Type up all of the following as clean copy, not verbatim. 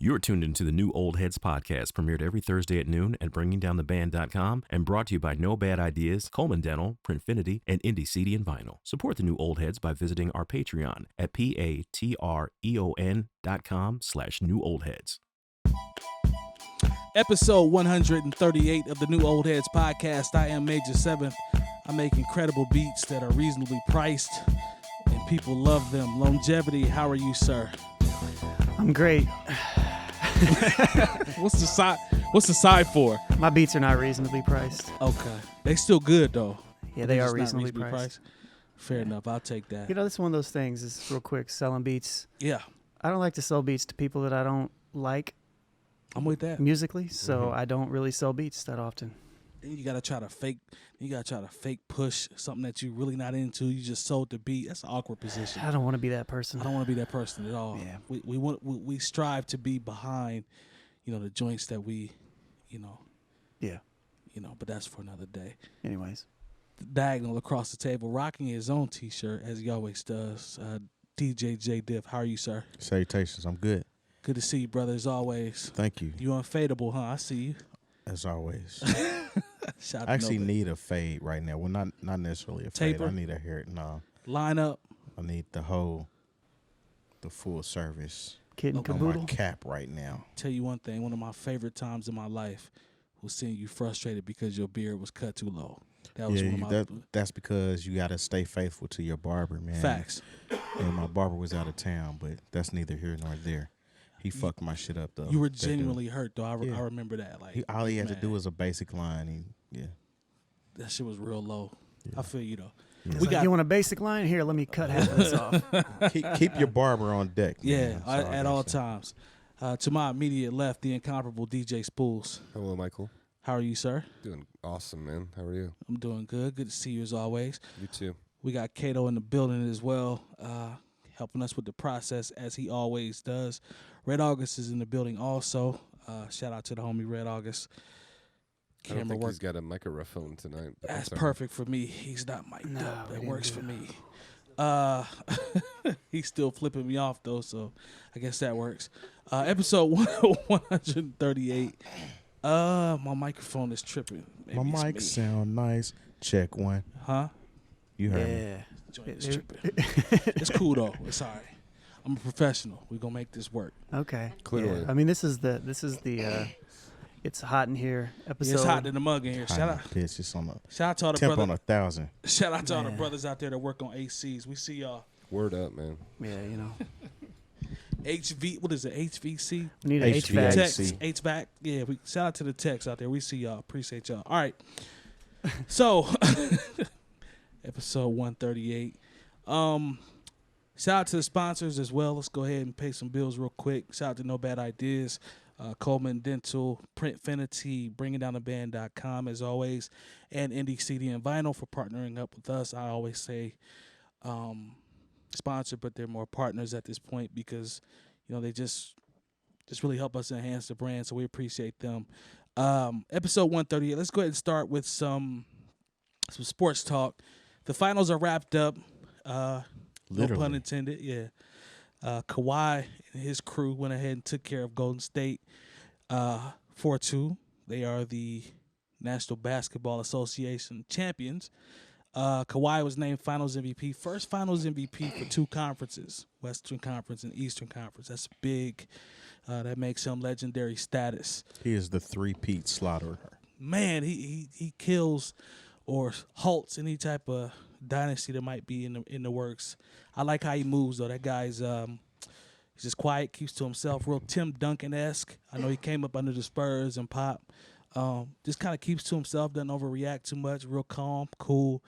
You're tuned into the New Old Heads podcast, premiered every Thursday at noon at BringingDownTheBand.com and brought to you by No Bad Ideas, Coleman Dental, Printfinity, and Indie CD and Vinyl. Support the New Old Heads by visiting our Patreon at patreon.com/newoldheads. Episode 138 of the New Old Heads podcast. I am Major 7th. I make incredible beats that are reasonably priced, and people love them. Longevity, how are you, sir? I'm great. What's the side for? My beats are not reasonably priced. Okay. They still good, though. Yeah, they are reasonably priced. Fair enough. I'll take that. You know, this is one of those things, is real quick, selling beats. Yeah. I don't like to sell beats to people that I don't like. I'm with that. Musically, so I don't really sell beats that often. Then you gotta try to fake push something that you're really not into. You just sold the beat. That's an awkward position. I don't want to be that person. I don't want to be that person at all. Yeah. We strive to be behind, the joints that we, Yeah. But that's for another day. Anyways. Diagonal across the table, rocking his own T-shirt as he always does. DJ J Diff, how are you, sir? Salutations. I'm good. Good to see you, brother, as always. Thank you. You unfadable, huh? I see you. As always. Shout I actually need a fade right now. Well, not necessarily a Taper. fade. I need a hair. No. Line up. I need the full service Kid and on caboodle. my cap right now. Tell you one thing. One of my favorite times in my life was seeing you frustrated because your beard was cut too low. That was one of my that's because you got to stay faithful to your barber, man. Facts. And my barber was out of town, but that's neither here nor there. He fucked my shit up, though. You were genuinely hurt, though. I remember that. Like all he had to do was a basic line. That shit was real low. Yeah. I feel you, though. Yeah. You want a basic line? Here, let me cut half of this off. keep your barber on deck. Yeah, man. at all times. To my immediate left, the incomparable DJ Spools. Hello, Michael. How are you, sir? Doing awesome, man. How are you? I'm doing good. Good to see you as always. You too. We got Kato in the building as well, helping us with the process as he always does. Red August is in the building also. Shout out to the homie Red August. I don't think he's got a microphone tonight. That's perfect for me. He's not mic'd up. That works for me. He's still flipping me off, though, so I guess that works. Episode 138. My microphone is tripping. Maybe my mic sound nice. Check one. Huh? You heard me. Joint is tripping. It's cool, though. It's all right. I'm a professional. We're going to make this work. Okay. Clearly. Yeah. I mean, this is the it's hot in here episode. It's hot in the mug in here. Shout out to all the temp brothers. on 1,000. Shout out to all the brothers out there that work on ACs. We see y'all. Word up, man. Yeah, What is it? HVC? We need an HVAC. Techs, HVAC. Yeah, shout out to the techs out there. We see y'all. Appreciate y'all. All right. So, episode 138. Shout out to the sponsors as well. Let's go ahead and pay some bills real quick. Shout out to No Bad Ideas, Coleman Dental, Printfinity, BringingDownTheBand.com as always, and Indie CD and Vinyl for partnering up with us. I always say sponsor, but they're more partners at this point because, they just really help us enhance the brand, so we appreciate them. Episode 138, let's go ahead and start with some sports talk. The finals are wrapped up. Literally. No pun intended, yeah. Kawhi and his crew went ahead and took care of Golden State 4-2. They are the National Basketball Association champions. Kawhi was named Finals MVP. First Finals MVP for two conferences, Western Conference and Eastern Conference. That's big. That makes him legendary status. He is the three-peat slaughterer. Man, he kills or halts any type of dynasty that might be in the works. I like how he moves, though. That guy's he's just quiet, keeps to himself, real Tim Duncan-esque. I know he came up under the Spurs and Pop. Just kind of keeps to himself, doesn't overreact too much, real calm, cool,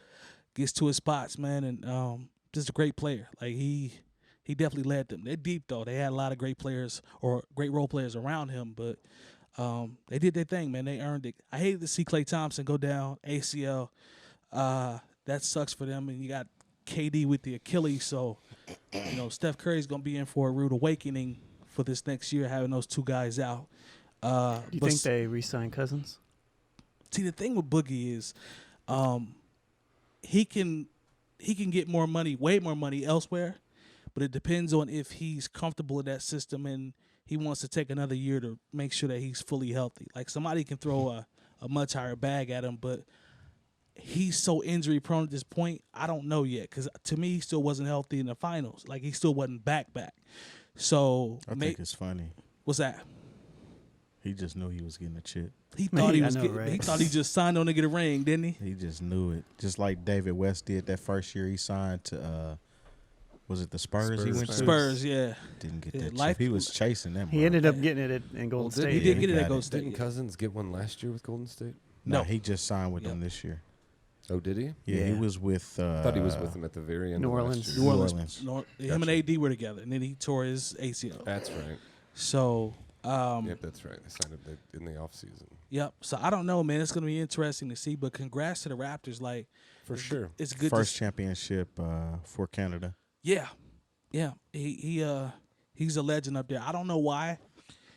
gets to his spots, man, and just a great player. Like, he definitely led them. They're deep, though. They had a lot of great players or great role players around him, but they did their thing, man. They earned it. I hated to see Klay Thompson go down, ACL. That sucks for them, and you got KD with the Achilles, so, Steph Curry's going to be in for a rude awakening for this next year, having those two guys out. Do you think they re-sign Cousins? See, the thing with Boogie is he can get more money, way more money elsewhere, but it depends on if he's comfortable in that system and he wants to take another year to make sure that he's fully healthy. Like somebody can throw a much higher bag at him, but he's so injury prone at this point. I don't know yet because to me he still wasn't healthy in the finals. Like he still wasn't back. So I think it's funny. What's that? He just knew he was getting a chip. He thought he was. right? He thought he just signed on to get a ring, didn't he? He just knew it. Just like David West did that first year he signed to. Was it the Spurs he went to? Spurs, yeah. Didn't get Yeah, that life- chip. He was chasing them. He ended up getting it in Golden State. He did get it got at it. Golden State. Didn't Cousins get one last year with Golden State? No, No. he just signed with them this year. Oh, did he? Yeah, he Yeah. was with. I thought he was with them at the very end. New of last Orleans. year. New New Orleans. Orleans. Him and AD were together, and then he tore his ACL. That's right. So, Yep, that's right. They signed him in the offseason. yep. So I don't know, man. It's gonna be interesting to see. But congrats to the Raptors. Like For sure. it's good. First to, championship for Canada. yeah. He's a legend up there. I don't know why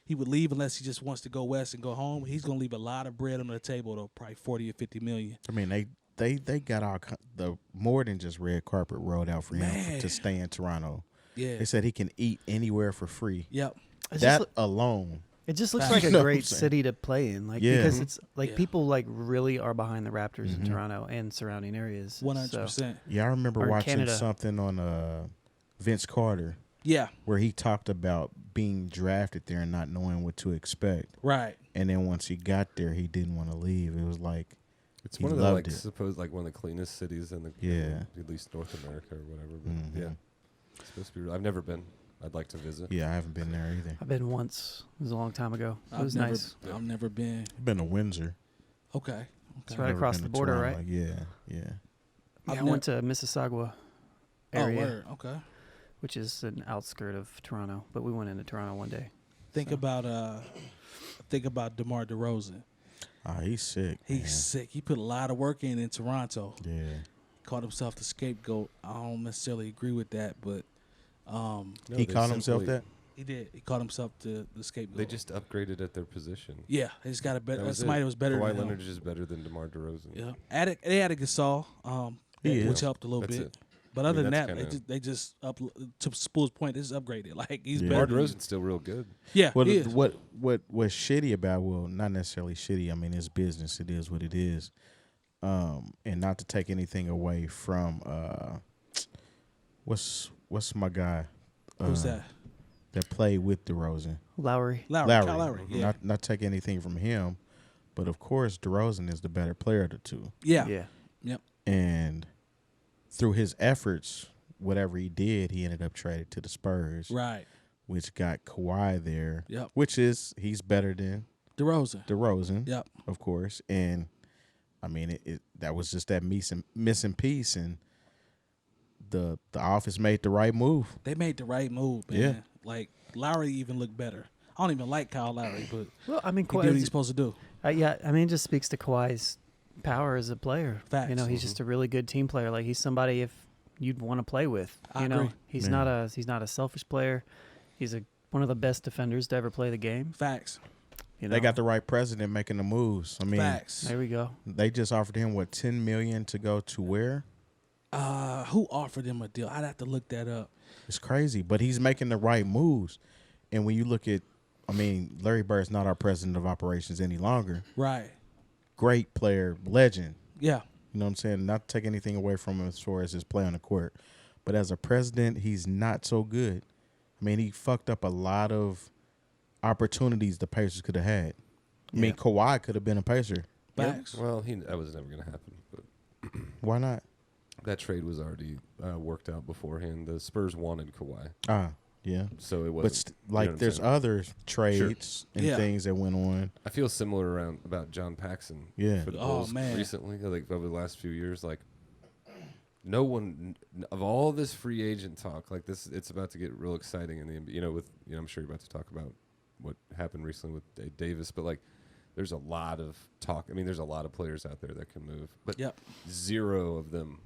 he would leave unless he just wants to go west and go home. He's gonna leave a lot of bread on the table, though, probably 40 or 50 million. I mean, they got all the more than just red carpet rolled out for him Man. to stay in Toronto. Yeah. They said he can eat anywhere for free. Yep. It's That just, alone. it just looks Facts. like You a know what I'm great saying? city to play in, like Yeah. because it's like Yeah. people like really are behind the Raptors Mhm. in Toronto and surrounding areas. 100%. Yeah, I remember Or in watching Canada. something on Vince Carter Yeah. where he talked about being drafted there and not knowing what to expect. Right. And then once he got there, he didn't want to leave. It was like, It's He one of the loved like it. one of the cleanest cities in the Yeah. at least North America or whatever. But Mhm. yeah, it's supposed to be. I've never been. I'd like to visit. yeah, I haven't been there either. I've been once. It was a long time ago. It was never, nice. I've never been. I've been to Windsor. Okay. It's Okay. right Never across been the to border, Toronto. right? Yeah. Yeah, I've I went to Mississauga Oh, area, word. Okay. which is an outskirt of Toronto, but we went into Toronto one day. Think about DeMar DeRozan. He's sick. He's man. sick. He put a lot of work in Toronto. Yeah. Called himself the scapegoat. I don't necessarily agree with that, but No, He they called himself simply- that? he did. He called himself the scapegoat. They just upgraded at their position. yeah. He's got a better. That was Somebody it. was better Kawhi than him. Leonard is better than DeMar DeRozan. Yeah. They added Gasol, He which is. helped a little That's bit. it. But I other mean, than that's that, kinda- they just up to Spool's point. They just upgraded. Like he's Yeah. DeMar better. DeRozan's still real good. Yeah. Well, he is. what's shitty about, well, not necessarily shitty. I mean, it's business. It is what it is. And not to take anything away from what's my guy? Who's that? That played with DeRozan. Lowry. Kyle Lowry. Yeah. Not take anything from him, but of course DeRozan is the better player of the two. Yeah. Yeah. Yep. And through his efforts, whatever he did, he ended up traded to the Spurs, Right. which got Kawhi there. Yep. Which is he's better than DeRozan. DeRozan. Yep. Of course. And I mean that was just that missing piece, and the office made the right move. They made the right move, man. Yeah. Like Lowry even looked better. I don't even like Kyle Lowry, but Well, I mean, he did what he's Kawhi, supposed to do. yeah, I mean, it just speaks to Kawhi's power as a player. Facts. You know, he's just a really good team player. Like he's somebody if you'd want to play with. I You know, agree. he's Yeah. not a selfish player. He's one of the best defenders to ever play the game. Facts. You know, They got the right president making the moves. I mean, Facts. There we go. they just offered him $10 million to go to where? Who offered him a deal? I'd have to look that up. It's crazy, but he's making the right moves. And when you look at, I mean, Larry Bird's not our president of operations any longer. Right. Great player, legend. Yeah. You know what I'm saying? Not to take anything away from him as far as his play on the court. But as a president, he's not so good. I mean, he fucked up a lot of opportunities the Pacers could have had. I mean, Yeah. Kawhi could have been a Pacer. Facts. Well, that was never going to happen. But Why not? that trade was already worked out beforehand. The Spurs wanted Kawhi, Yeah. so it But wasn't. you know like, what I'm there's saying? other trades and Yeah. things that went on. I feel similar about John Paxson. Yeah. For the Oh, Bulls man. recently, like over the last few years, like no one of all this free agent talk, like this, it's about to get real exciting in the NBA. You know, I'm sure you're about to talk about what happened recently with Davis, but like there's a lot of talk. I mean, there's a lot of players out there that can move, but Yep. zero of them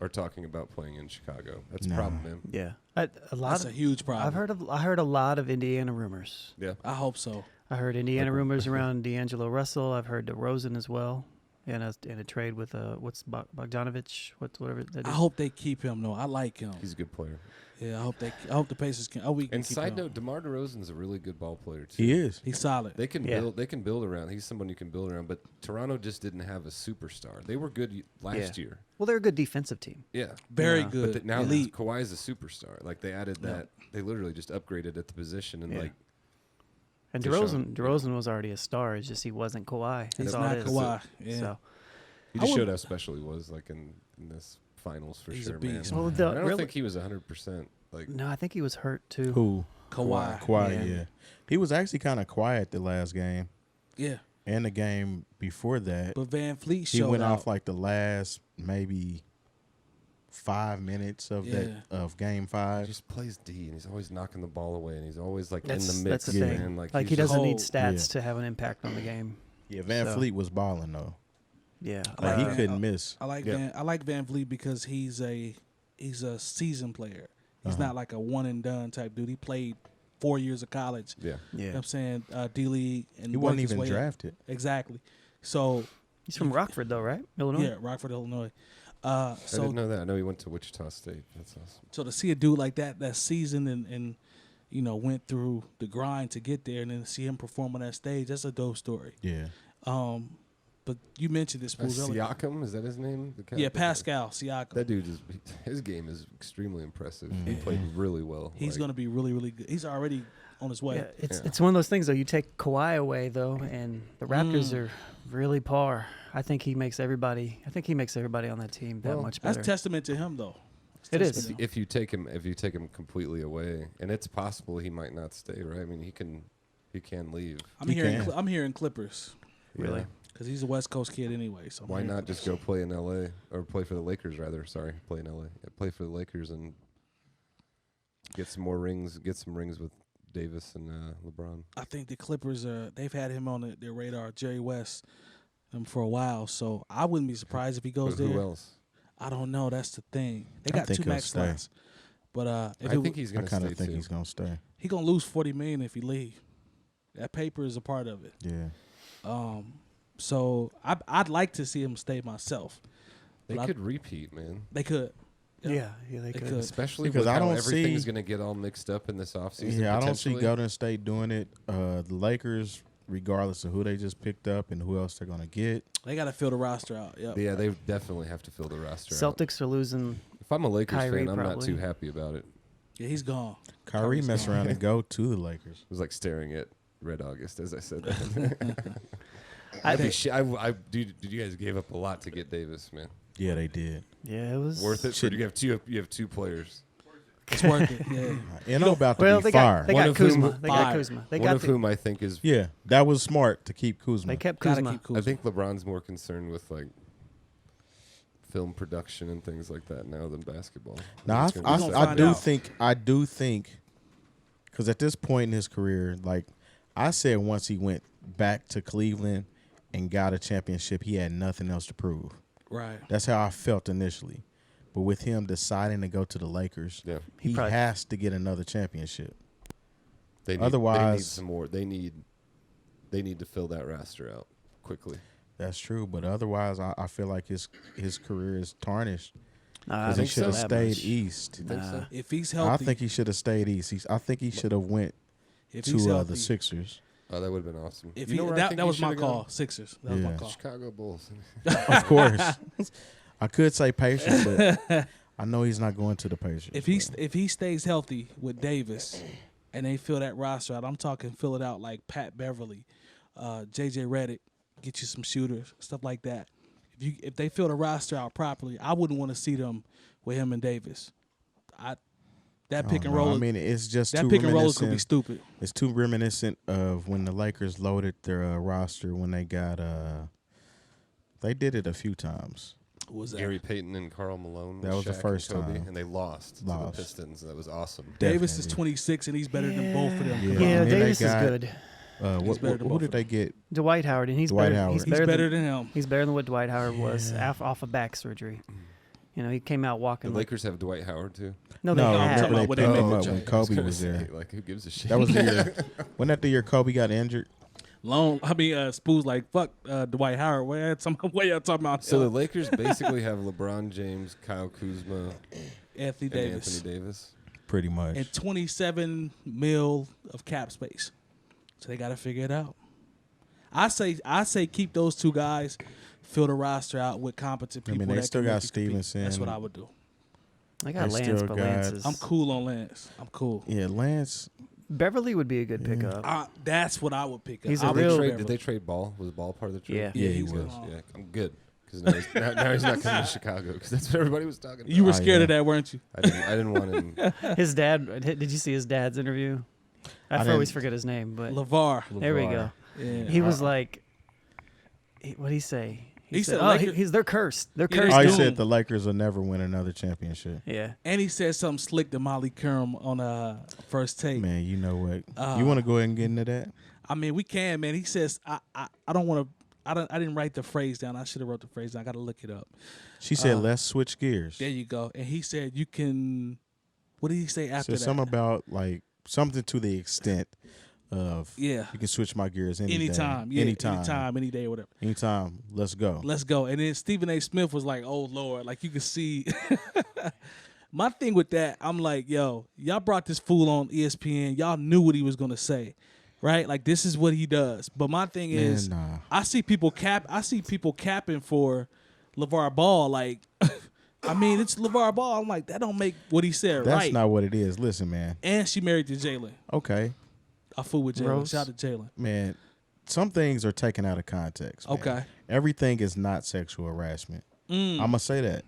are talking about playing in Chicago. That's a No. problem, man. Yeah, a lot. That's a huge problem. I heard a lot of Indiana rumors. Yeah. I hope so. I heard Indiana rumors around D'Angelo Russell. I've heard DeRozan as well. in a trade with what's Bogdanovich, whatever that I is. hope they keep him though. I like him. He's a good player. Yeah, I hope the Pacers can. Oh, we can And keep side him. note, DeMar DeRozan's a really good ball player too. He is. He's solid. They can Yeah. build. They can build around. He's someone you can build around. But Toronto just didn't have a superstar. They were good last year. Well, they're a good defensive team. Yeah, Very Yeah. good. but now Elite. Kawhi's a superstar. Like they added that. They literally just upgraded at the position and Yeah. like And Deshaun, DeRozan was already a star. It's just he wasn't Kawhi. That's He's all not it is. Kawhi. Yeah. So, he I just would- showed how special he was. Like in this finals for He's a sure, man. beast. well, I don't really, think he was 100%. Like no, I think he was hurt too. Who? Kawhi. Quiet, Yeah. yeah. He was actually kind of quiet the last game Yeah. and the game before that. But Van Fleet He showed went out. off like the last maybe 5 minutes of Yeah. game he 5. just plays D and he's always knocking the ball away and he's always like That's in the mix. the thing. Man. Like he's he just- doesn't need cold. stats Yeah. to have an impact on the game. Yeah, Van So- Fleet was balling though. Yeah, Like he Van- couldn't miss. I like Yeah. Van Vliet because he's a seasoned player. He's Uh-huh. not like a one and done type dude. He played 4 years of college. Yeah. You know yeah. what I'm saying? D League and He worked wasn't his even way up. drafted. Exactly. So He's from Rockford though, right? Illinois. yeah, Rockford, Illinois. I So didn't know that. I know he went to Wichita State. That's awesome. so to see a dude like that seasoned and you know went through the grind to get there, and then see him perform on that stage, that's a dope story. Yeah. But you mentioned this Spools, earlier. Siakam, is that his name? The Yeah, captain? Pascal Siakam. That dude is his game is extremely impressive. He Mhm. played really well. He's going to be really, really good. He's already on his way. Yeah, it's Yeah. it's one of those things though. You take Kawhi away though, and the Raptors Mm. are really par. I think he makes everybody. I think he makes everybody on that team that Well, much That's better. testament to him, though. It's It is. testament to him. If you take him completely away, and it's possible he might not stay, right? I mean, he can leave. I'm He hearing can. I'm hearing Clippers Really? Yeah. because he's a West Coast kid anyway. So I'm Why hearing not just Clippers. go play in LA or play for the Lakers rather? Sorry, play in LA. Yeah, play for the Lakers and get some more rings. Get some rings with Davis and LeBron. I think the Clippers they've had him on their radar, Jerry West, for a while. So I wouldn't be surprised if he goes But who there. else? I don't know. That's the thing. They I got think 2 he'll max stay. slots. But if I think he's I going to kind stay of think too. he's gonna stay. he gonna lose $40 million if he leave. That paper is a part of it. Yeah. So I'd like to see him stay myself. They But I- could repeat, man. They could. Yeah, they could. could. Especially Because with I how don't everything's see- going to get all mixed up in this offseason. Yeah, I don't see potentially. Golden State doing it. The Lakers, regardless of who they just picked up and who else they're gonna get. They got to fill the roster out. Yep. Yeah, they definitely have to fill the roster out. Celtics are losing. If I'm a Lakers Kyrie fan, I'm not probably. too happy about it. Yeah, he's gone. Kyrie Kyrie's mess gone. around and go to the Lakers. It was like staring at Red August as I said that. I I'd be think, dude, you guys gave up a lot to get Davis, man. Yeah, they did. yeah, it was Worth it. Shit. You have two players. It's worth it. Yeah. Eno about to Well, be they fired. got they One got of whom- Kuzma. They got Fired. Kuzma. They One got of whom I think is. Yeah, that was smart to keep Kuzma. they kept Gotta Kuzma. keep Kuzma. I think LeBron's more concerned with like film production and things like that now than basketball. Now, It's gonna be gonna I find exciting. out. I do think, because at this point in his career, like I said, once he went back to Cleveland and got a championship, he had nothing else to prove. Right. That's how I felt initially. But with him deciding to go to the Lakers, Yeah, he probably- has to get another championship. they need Otherwise- some more. They need to fill that roster out quickly. That's true. But otherwise, I feel like his career is tarnished Nah, I because he think should have so. That stayed much. east. You think so? Nah. If he's I healthy, think he should have stayed east. I think he should have went if he's to healthy, the Sixers. Oh, that would have been awesome. if You know he, where I that, think that he was my should've gone? call. Sixers. That was my Yeah. call. Chicago Bulls. Of course. I could say Pacers, but I know he's not going to the Pacers. If he stays healthy with Davis, and they fill that roster out, I'm talking fill it out like Pat Beverly, JJ Redick, get you some shooters, stuff like that. If they fill the roster out properly, I wouldn't want to see them with him and Davis. That pick and roll. I mean, it's just that too pick and roll is gonna be reminiscent. stupid. It's too reminiscent of when the Lakers loaded their roster when they got. They did it a few times. What was that? Gary Payton and Karl Malone. That with was the Shaq and first Kobe, time. and they lost to the Pistons. That was awesome. Davis is Definitely. 26 and he's better than both of them. Yeah. combined. Yeah, And then they Davis is got- good. He's better than Who both did of they get? Dwight Howard, and he's Dwight better. Howard. He's He's better, better than, than him. he's better than what Dwight Howard was Yeah. off of back surgery. You know, he came out The walking. Like, Lakers have Dwight Howard too. no, they No, had. talking remember they about picked when they him made up the when change. Kobe gonna was there. say, like, who gives a shit? That was the year. Wasn't that the year Kobe got injured? Spool's like, fuck Dwight Howard. What y'all talking about? So the Lakers basically have LeBron James, Kyle Kuzma, Anthony and Davis. Anthony Davis. Pretty much. And 27 mil of cap space. So they got to figure it out. I say keep those two guys, fill the roster out with competent people. they that still can got make it compete. Stevenson. That's what I would do. I got They Lance, still but got- Lance is. I'm cool on Lance. I'm cool. Yeah, Lance. Beverly would be a good pickup. That's what I would pick up. He's I a would real- trade Did they trade Ball? Was Ball part of the trade? Yeah. Yeah, he he was. was. Yeah, I'm good. Because now he's not coming to Chicago because that's what everybody was talking about. You were scared yeah. of that, weren't you? I didn't want him. His dad. Did you see his dad's interview? I didn't. always forget his name, but LeVar. there we go. Yeah. He was like, what did he say? He said "Oh, Lakers- they're cursed. They're Yeah, cursed." I doomed. said the Lakers will never win another championship. Yeah. And he said something slick to Molly Curran on first take. Man, you know what? You want to go ahead and get into that? I mean, we can, man. He says, I don't want to. I didn't write the phrase down. I should have wrote the phrase down. I got to look it up. She said, let's switch gears. There you go. And he said, you can. What did he say after Said that? something about like something to the extent of Yeah. you can switch my gears any day. Anytime. Yeah. Anytime. Any day, or whatever. Anytime. Let's go. Let's go. And then Stephen A. Smith was like, oh, Lord. Like, you can see. My thing with that, I'm like, yo, y'all brought this fool on ESPN. Y'all knew what he was going to say, right? Like, this is what he does. But my thing is, nah. I see people capping for LeVar Ball. Like, I mean, it's LeVar Ball. I'm like, that don't make what he said That's right. not what it is. Listen, man. And she married to Jalen. Okay. I fool with Jalen. Rose. Shout out to Jalen. Man, some things are taken out of context. Man. Okay. Everything is not sexual harassment. I'm going to say that.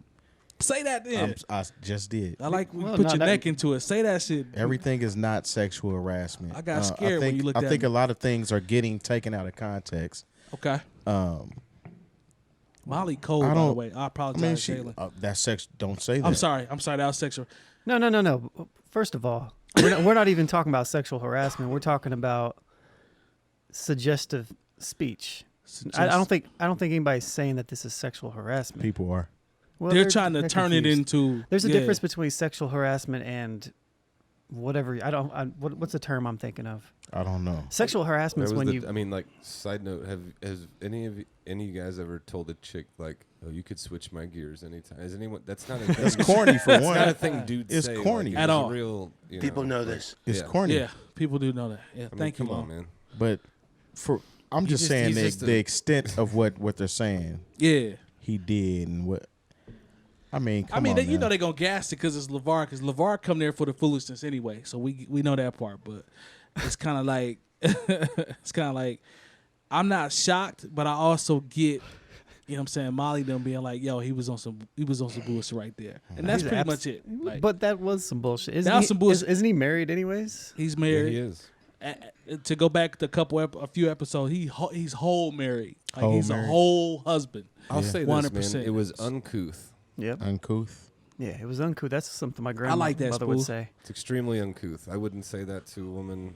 Say that then. I just did. I like when you Well, put no, your that- neck into it. Say that shit. Everything is not sexual harassment. I got scared when you looked I at think me. a lot of things are getting taken out of context. Okay. Molly Cole, I by the don't- way. I I apologize, mean, Jalen. that's sex. Don't say that. I'm sorry. That was sexual. No. First of all, we're not even talking about sexual harassment. We're talking about suggestive speech. I don't think anybody's saying that this is sexual harassment. People are. Well, They're trying to they're turn confused. it into. There's a yeah. difference between sexual harassment and whatever. What's the term I'm thinking of? I don't know. Sexual harassment is There was when the- you. I mean, like, side note, has any of you guys ever told a chick like, "Oh, you could switch my gears anytime"? Has anyone? That's not a thing. That's corny for That's not a one. thing dudes It's say. corny. Like, At it's a all. Real, People know like, this. It's yeah. corny. Yeah, people do know that. Yeah, I mean, thank you, come on, Mo. man. But I'm just just- saying he's the, just the extent of what they're saying Yeah. he did and what. I mean, come I mean, on, they, you man. know they're gonna gas it because it's LeVar. Because LeVar come there for the foolishness anyway, so we know that part. But it's kind of like I'm not shocked, but I also get, you know what I'm saying, Molly them being like, yo, he was on some bullshit right there, and that's He's pretty abs- much it. Like, But that was some bullshit. Isn't That was he, some bullshit. Isn't he married anyways? he's Yeah, married. he is. To go back to a few episodes, he's whole married. Like Whole he's married. a whole husband. I'll Yeah. say this, 100%. man. It was uncouth. Yep. Uncouth. Yeah, it was uncouth. That's something my like grandmother that, would Spool. say. It's extremely uncouth. I wouldn't say that to a woman.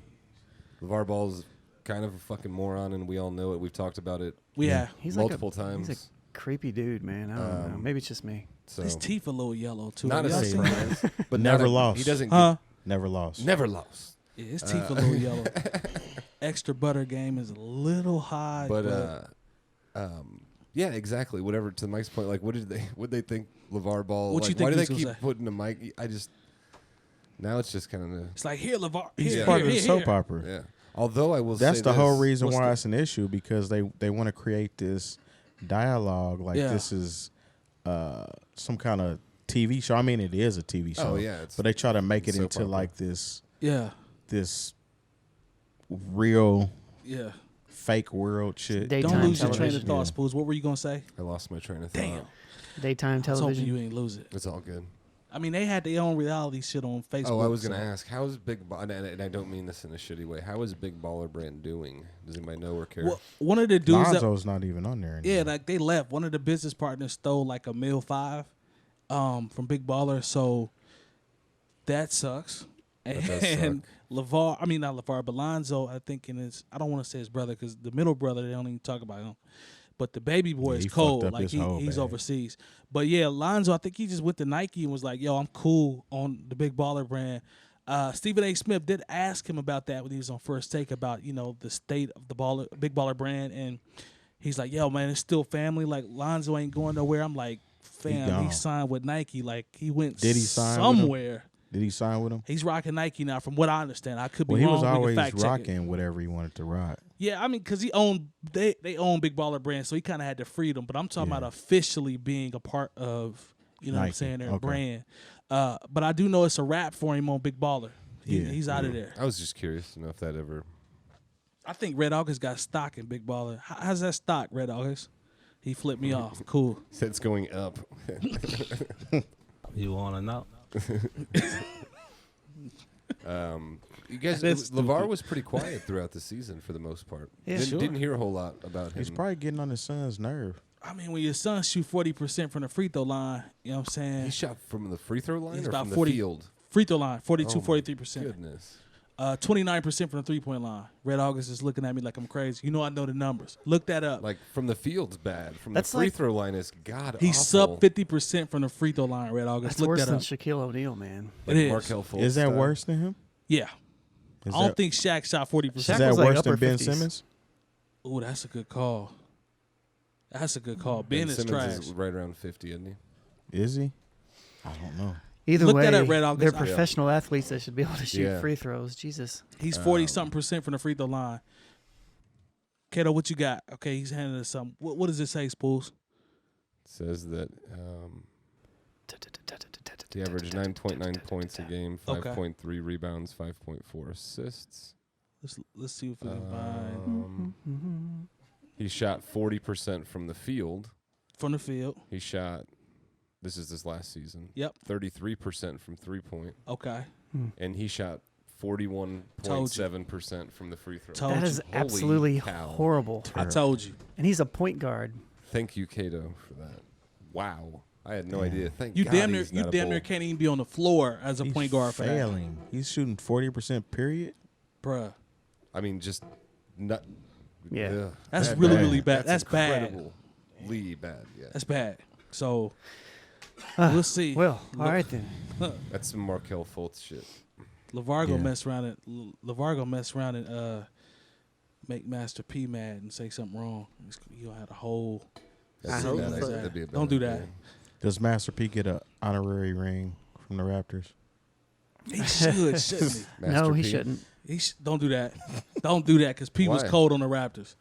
LeVar Ball's kind of a fucking moron, and we all know it. We've talked about it Yeah, He's multiple like times. He's a creepy dude, man. I don't know. Maybe it's just me. So his teeth a little yellow too. not a Y'all seen that? surprise, but Never not a- lost. He doesn't. Huh? Never lost. Never lost. Yeah, his teeth a little yellow. Extra butter game is a little high, But yeah, exactly. Whatever. To Mike's point, like, what they think LeVar Ball? What you like, think why do he's they gonna keep say? putting the mic? I just now it's just kind of it's like here, LeVar. He's Here, part here, of the here, soap here. opera. yeah. Although I will That's say the whole this, reason What's why the- it's an issue, because they want to create this dialogue like Yeah. this is some kind of TV show. I mean, it is a TV show. Oh, yeah, it's- but they try to make it it's soap into opera. like this Yeah, real yeah. fake world shit. Daytime Don't lose your train television. of thought, Yeah. Spools. What were you gonna say? I lost my train of thought. Damn. Daytime I was hoping television. you ain't lose it. It's all good. I mean, they had their own reality shit on Facebook. Oh, I was gonna so- ask, how is Big Baller? And I don't mean this in a shitty way. How is Big Baller Brand doing? Does anybody know or care? Well, one of the dudes that, Lonzo's not even on there anymore. yeah, like they left. One of the business partners stole like $1.5 million from Big Baller, so that sucks. That does And LeVar, I mean not LeVar, but Lonzo, I think I don't want to say his brother because the middle brother they don't even talk about him. But the baby boy Yeah, is he fucked cold. up Like his whole he's bag. overseas. But yeah, Lonzo, I think he just went to Nike and was like, "Yo, I'm cool on the Big Baller brand. Stephen A. Smith did ask him about that when he was on First Take about, the state of the Big Baller brand. And he's like, yo, man, it's still family. Like, Lonzo ain't going nowhere. I'm like, fam, he signed with Nike. Like, he went Did he sign somewhere. Did he sign with him? He's rocking Nike now, from what I understand. I could be Well, he wrong. was We can always fact check it. rocking whatever he wanted to rock. Yeah, I mean, because they own Big Baller brand, so he kind of had the freedom. But I'm talking about officially being a part of, what I'm Nike. saying, their Okay. brand. But I do know it's a wrap for him on Big Baller. He's out of there. I was just curious to know if that ever. I think Red August got stock in Big Baller. How's that stock, Red August? He flipped me off. Cool. Said it's going up. You want to know? You guys, That's LeVar was pretty quiet throughout the season for the most part. Yeah, Didn't hear a whole lot about him. He's probably getting on his son's nerve. I mean, when your son shoot 40% from the free throw line, you know what I'm saying? He shot from the free throw line He's or about from 40 the field? Free throw line, 42, Oh, my 43%. Goodness. 29% from the three-point line. Red August is looking at me like I'm crazy. You know I know the numbers. Look that up. Like from the field's bad. From That's the free like- throw line is god He's awful. sub 50% from the free throw line, Red August. That's Look worse that than up. Shaquille O'Neal, man. Like It is. Markelle Fultz Is that style. worse than him? Yeah. Is I don't that, think Shaq shot 40%. is Shaq that was like worse upper than Ben 50s. Simmons? Ooh, that's a good call. That's a good call. Ben is Simmons trash. is right around 50, isn't he? Is he? I don't know. Either Look way, that up, Red August. they're Yeah. professional athletes that should be able to shoot Yeah. free throws. Jesus. He's 40-something% from the free throw line. Kato, what you got? Okay, he's handing us something. What does it say, Spools? Says that he averaged 9.9 points a game, Okay. 5.3 rebounds, 5.4 assists. Let's see if we can find He shot 40% from the field. from the field. He shot, this is this last season, Yep. 33% from three-point. Okay. And he shot 41.7% from the free throw. Told That you. is Holy absolutely cow. horrible. I told you. And he's a point guard. Thank you, Cato, for that. Wow. I had no idea. Thank You God damn near he's not a can't even be on the floor as a He's point guard for that. failing. He's shooting 40% period. Bruh. I mean, just not. Yeah. ugh, That's bad, really, bad. really bad. That's bad. incredibly bad. Yeah. That's bad. So we'll see. Well, all right then. That's some Markelle Fultz shit. LeVar Yeah. gonna mess around and make Master P mad and say something wrong. You'll have a whole. That'd be hope a bad so. idea. That'd be a bad Don't do idea. that. Does Master P get an honorary ring from the Raptors? He should, shouldn't he? Master No, he P? shouldn't. Don't do that. Don't do that because P was Why? cold on the Raptors.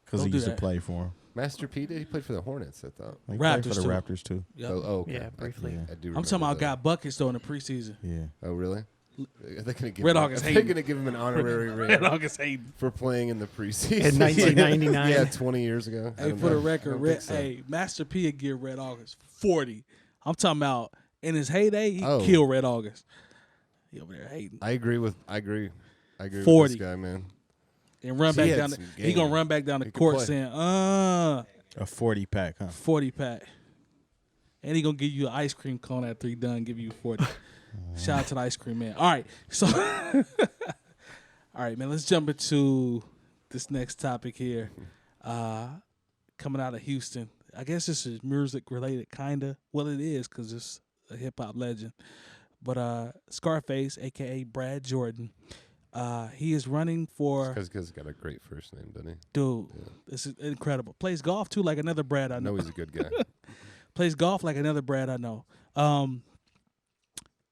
Because Don't he do used that. to play for him. Master P did? He played for the Hornets, I thought. He played Raptors for the too. Raptors too. Yep. Oh, okay. Yeah, briefly. Yeah. I do I'm remember talking about that. got buckets though in the preseason. Yeah. Oh, really? Are they going to give Red him, August are they hating. gonna give him an honorary ring Red August hating. for playing in the preseason? In 1999. Yeah, 20 years ago. I Hey, don't for the know. I record, don't Red, think so. hey, Master P would give Red August 40. I'm talking about in his heyday, he Oh. killed Red August. He over there hating. I agree with with 40. this guy, man. And run He back had down. some He gonna game. run back down the He could court play. saying, A 40 pack, huh? 40 pack. And he gonna give you an ice cream cone after he done give you 40. Shout out to the ice cream man. All right, so all right, man. Let's jump into this next topic here. Coming out of Houston, I guess this is music related, kinda. Well, it is because it's a hip hop legend. But Scarface, aka Brad Jordan, he is running for. Because he's got a great first name, doesn't he? Dude, this is incredible. Plays golf too, like another Brad I I know. know he's a good guy. Plays golf like another Brad I know.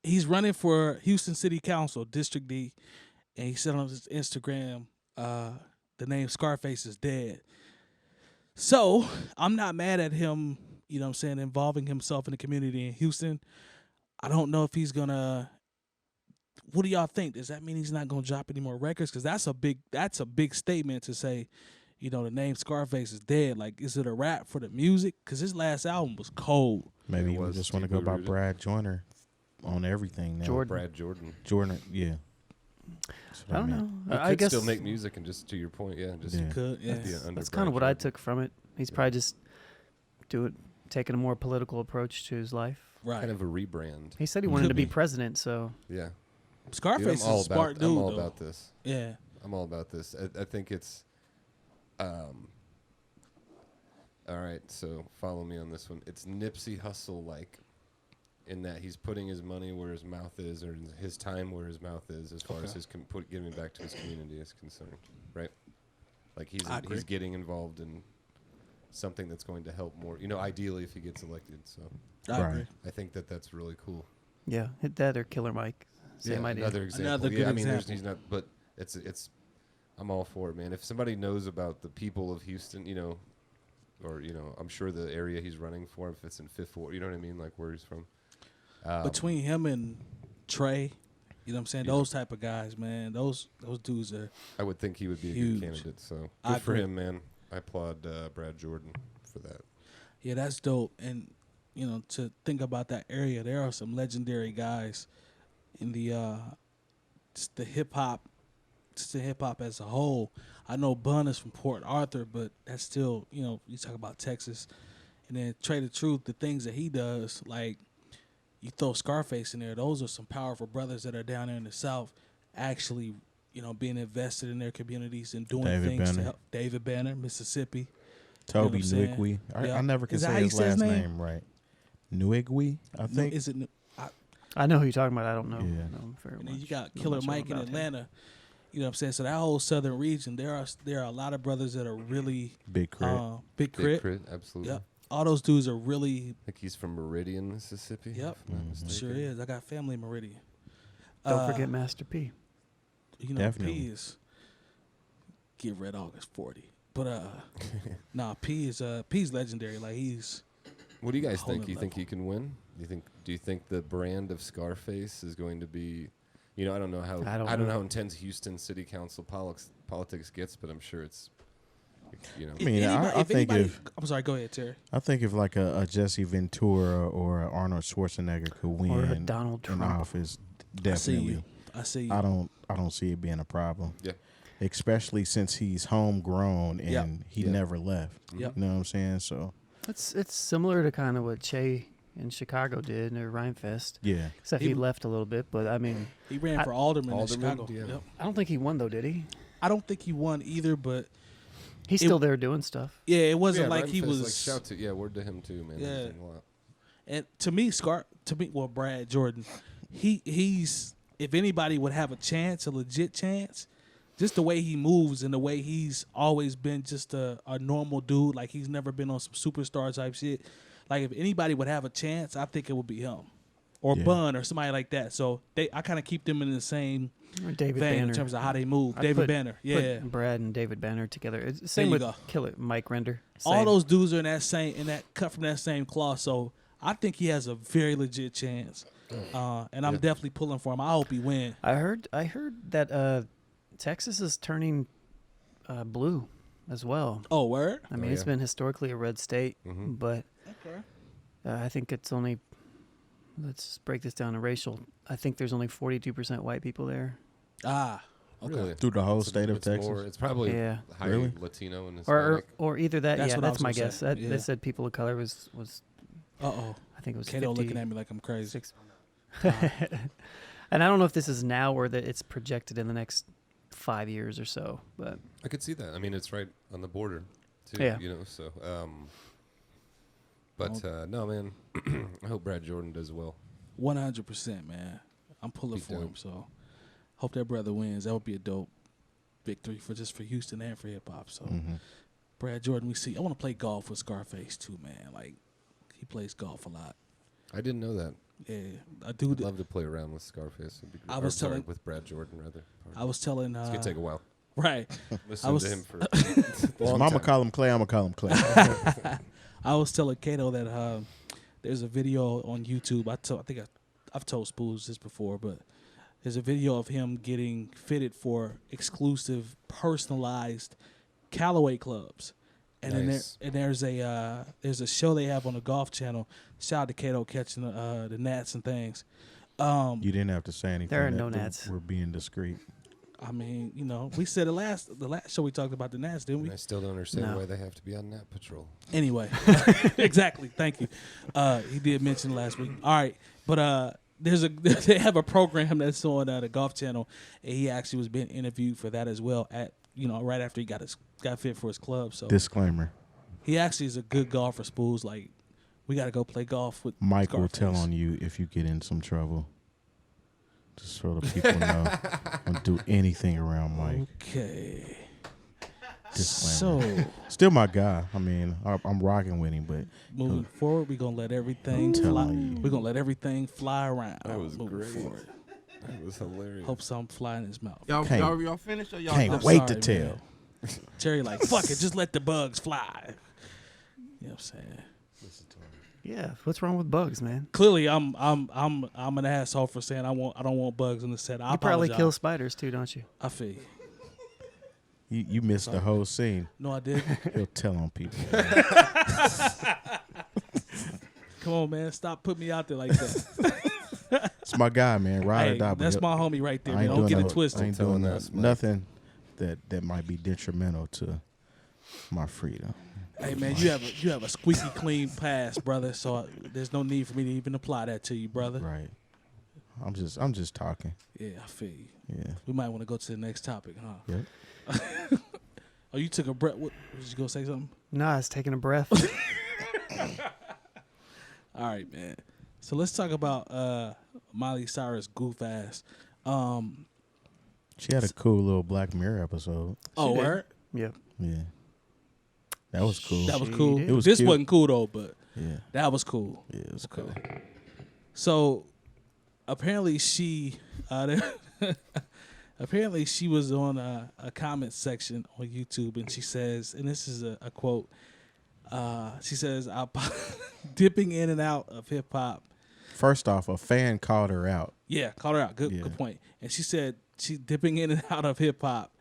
He's running for Houston City Council, District D, and he said on his Instagram, the name Scarface is dead. So I'm not mad at him, you know what I'm saying, involving himself in the community in Houston. I don't know if he's gonna. What do y'all think? Does that mean he's not gonna drop any more records? Because that's a big statement to say. You know, the name Scarface is dead. Like, is it a rap for the music? Because his last album was cold. Maybe It you was just want to go deeply by rooted. Brad Joyner on everything now. Jordan. Brad Jordan. Jordan, yeah. That's what I don't meant. know. He I could guess still make music, and just to your point, yeah, just Yeah. Could, yeah. be under that's Brad kind of what I Jordan. took from it. He's probably just taking a more political approach to his life. Right. Kind of a rebrand. He said he wanted to be be. president, so Yeah. Scarface Dude, is a smart dude, I'm all though. about this. Yeah. I'm all about this. I think it's, all right. So follow me on this one. It's Nipsey Hussle like. in that he's putting his money where his mouth is, or his time where his mouth is, as far as his giving back to his community is concerned, right? Like he's getting involved in something that's going to help more. Ideally, if he gets elected. So I agree. I think that's really cool. Yeah, hit that or Killer Mike. Same idea. Another example. Another good example. He's not, but it's. I'm all for it, man. If somebody knows about the people of Houston, or I'm sure the area he's running for, if it's in Fifth Ward, you know what I mean, like where he's from. Between him and Trey, you know what I'm saying? Those type of guys, man. Those dudes are. I would think he would be a huge. good candidate. So I good for agree. him, man. I applaud Brad Jordan for that. Yeah, that's dope. And to think about that area, there are some legendary guys in the just the hip hop as a whole. I know Bun is from Port Arthur, but that's still, you talk about Texas. And then Trey the Truth, the things that he does, like you throw Scarface in there, those are some powerful brothers that are down there in the South actually, being invested in their communities and doing things to help. David Banner, Mississippi. Toby You know what I'm Nwigwe. saying? I never can Is that say how you his say his last name? name right. Nwigwe, I think. Is it? I know who you're talking about. I don't know. Yeah. know very And then you much. got Know Killer much Mike in about him. Atlanta. You know what I'm saying? So that whole southern region, there are a lot of brothers that are really Big Crit. Big Crit. Absolutely. Yep. All those dudes are really. I think he's from Meridian, Mississippi. Yep. if I'm not mistaken. Sure is. I got family in Meridian. Don't forget Master P. Definitely. P is get Red August 40. But P's legendary. Like he's. What do you guys Whole think? nother You think level. he can win? Do you think the brand of Scarface is going to be? I don't know how. I don't know know. how intense Houston City Council politics gets, but I'm sure it's. I mean, I think I'm sorry. Go ahead, Terry. I think if like a Jesse Ventura or a Arnold Schwarzenegger could win Or a Donald in Trump. office, I see definitely. you. I see you. I don't see it being a problem. Yeah. Especially since he's homegrown and Yep. he Yep. never left. Yep. You know what I'm saying? So It's similar to kind of what Che in Chicago did in Rhymefest, yeah. except He- he left a little bit. But I mean, He ran for alderman in Alderman, Chicago. yeah. Yep. I don't think he won though, did he? I don't think he won either, but He's still there doing stuff. yeah, it wasn't Yeah, like he Rhymefest, was. Like, shout to word to him too, man. Yeah. He's doing a lot. And to me, Brad Jordan, he's if anybody would have a legit chance, just the way he moves and the way he's always been just a normal dude, like he's never been on some superstar type shit. Like if anybody would have a chance, I think it would be him or Yeah. Bun or somebody like that. So I kind of keep them in the same Or David vein Banner. in terms of how they move. I'd David put- Banner, yeah. Put Brad and David Banner together. It's the same you with go. Killer Mike Render. All Same. those dudes are in that cut from that same cloth. So I think he has a very legit chance, and I'm definitely pulling for him. I hope he win. I heard that Texas is turning blue as well. Oh, word. I mean, Oh, it's yeah. been historically a red state, Mhm. but Okay. I think it's only. Let's break this down to racial. I think there's only 42% white people there. Ah, okay. Really? Through the whole It's- state of it's Texas. It's probably Yeah. high Really? Latino and Or Hispanic. or either that. That's Yeah, what I that's was my gonna guess. say. That, Yeah. They said people of color was Uh-oh. I think it was Kato 50. looking at me like I'm crazy. 6. And I don't know if this is now or that it's projected in the next 5 years or so, but I could see that. I mean, it's right on the border, too. Yeah. So. No, man. I hope Brad Jordan does well. 100%, man. I'm pulling Be for him, dope. so hope that brother wins. That would be a dope victory for Houston and for hip hop. So Mhm. Brad Jordan, we see. I want to play golf with Scarface too, man. Like he plays golf a lot. I didn't know that. Yeah, I do. I'd love to play around with Scarface. It'd be great. I Or, was sorry, telling- with Brad Jordan, rather. I was telling. It's gonna take a while. Right. Listen was- to him for a His long mama time. call him Clay, I'm going to call him Clay. I was telling Kato that there's a video on YouTube. I think I've told Spools this before, but there's a video of him getting fitted for exclusive, personalized Callaway clubs. And Nice. then there's a show they have on the Golf Channel. Shout out to Kato catching the gnats and things. You didn't have to say anything. There are that no we're- gnats. We're being discreet. I mean, we said the last show we talked about the gnats, didn't we? And I still don't understand No. why they have to be on Nat Patrol. Anyway, exactly. Thank you. He did mention last week. All right, but they have a program that's on the Golf Channel, and he actually was being interviewed for that as well. Right after he got fit for his club. So Disclaimer. he actually is a good golfer, Spools. Like We got to go play golf with Mike will Scarface. tell on you if you get in some trouble. Just so the people know. Don't do anything around Mike. Okay. Disclaimer. So, Still my guy. I mean, I'm rocking with him, but moving forward, we're going to let everything I'm fly. telling you. We're going to let everything fly around. That was moving great. forward. That was hilarious. Hope something fly in his mouth. Y'all finished or y'all? can't I'm wait sorry, to tell. man. Terry like, fuck it, just let the bugs fly. You know what I'm saying? Yeah, what's wrong with bugs, man? Clearly, I'm an asshole for saying I don't want bugs in the set. I You probably apologize. kill spiders too, don't you? I feel you. You missed the whole scene. No, I didn't. He'll tell on people. Come on, man. Stop putting me out there like that. It's my guy, man. Ride or Hey, die. but that's he'll- my homie right there. I Man. ain't Don't doing get no- it twisted. I ain't doing Telling us, Mike. nothing that might be detrimental to my freedom. Hey, man, you have a squeaky clean pass, brother. So there's no need for me to even apply that to you, brother. Right. I'm just talking. Yeah, I feel you. Yeah. We might want to go to the next topic, huh? Yep. Oh, you took a breath. What, was you gonna say something? No, I was taking a breath. All right, man. So let's talk about Miley Cyrus goof ass. She had a cool little Black Mirror episode. Oh, did. word? Yep. Yeah. That was cool. That was She cool. did. It was This cute. wasn't cool though, but Yeah. that was cool. Yeah, it was Okay. cool. So apparently she apparently she was on a comment section on YouTube, and she says, and this is a quote, she says, dipping in and out of hip hop. First off, a fan called her out. Yeah, called her out. Good Yeah. point. And she said she's dipping in and out of hip hop.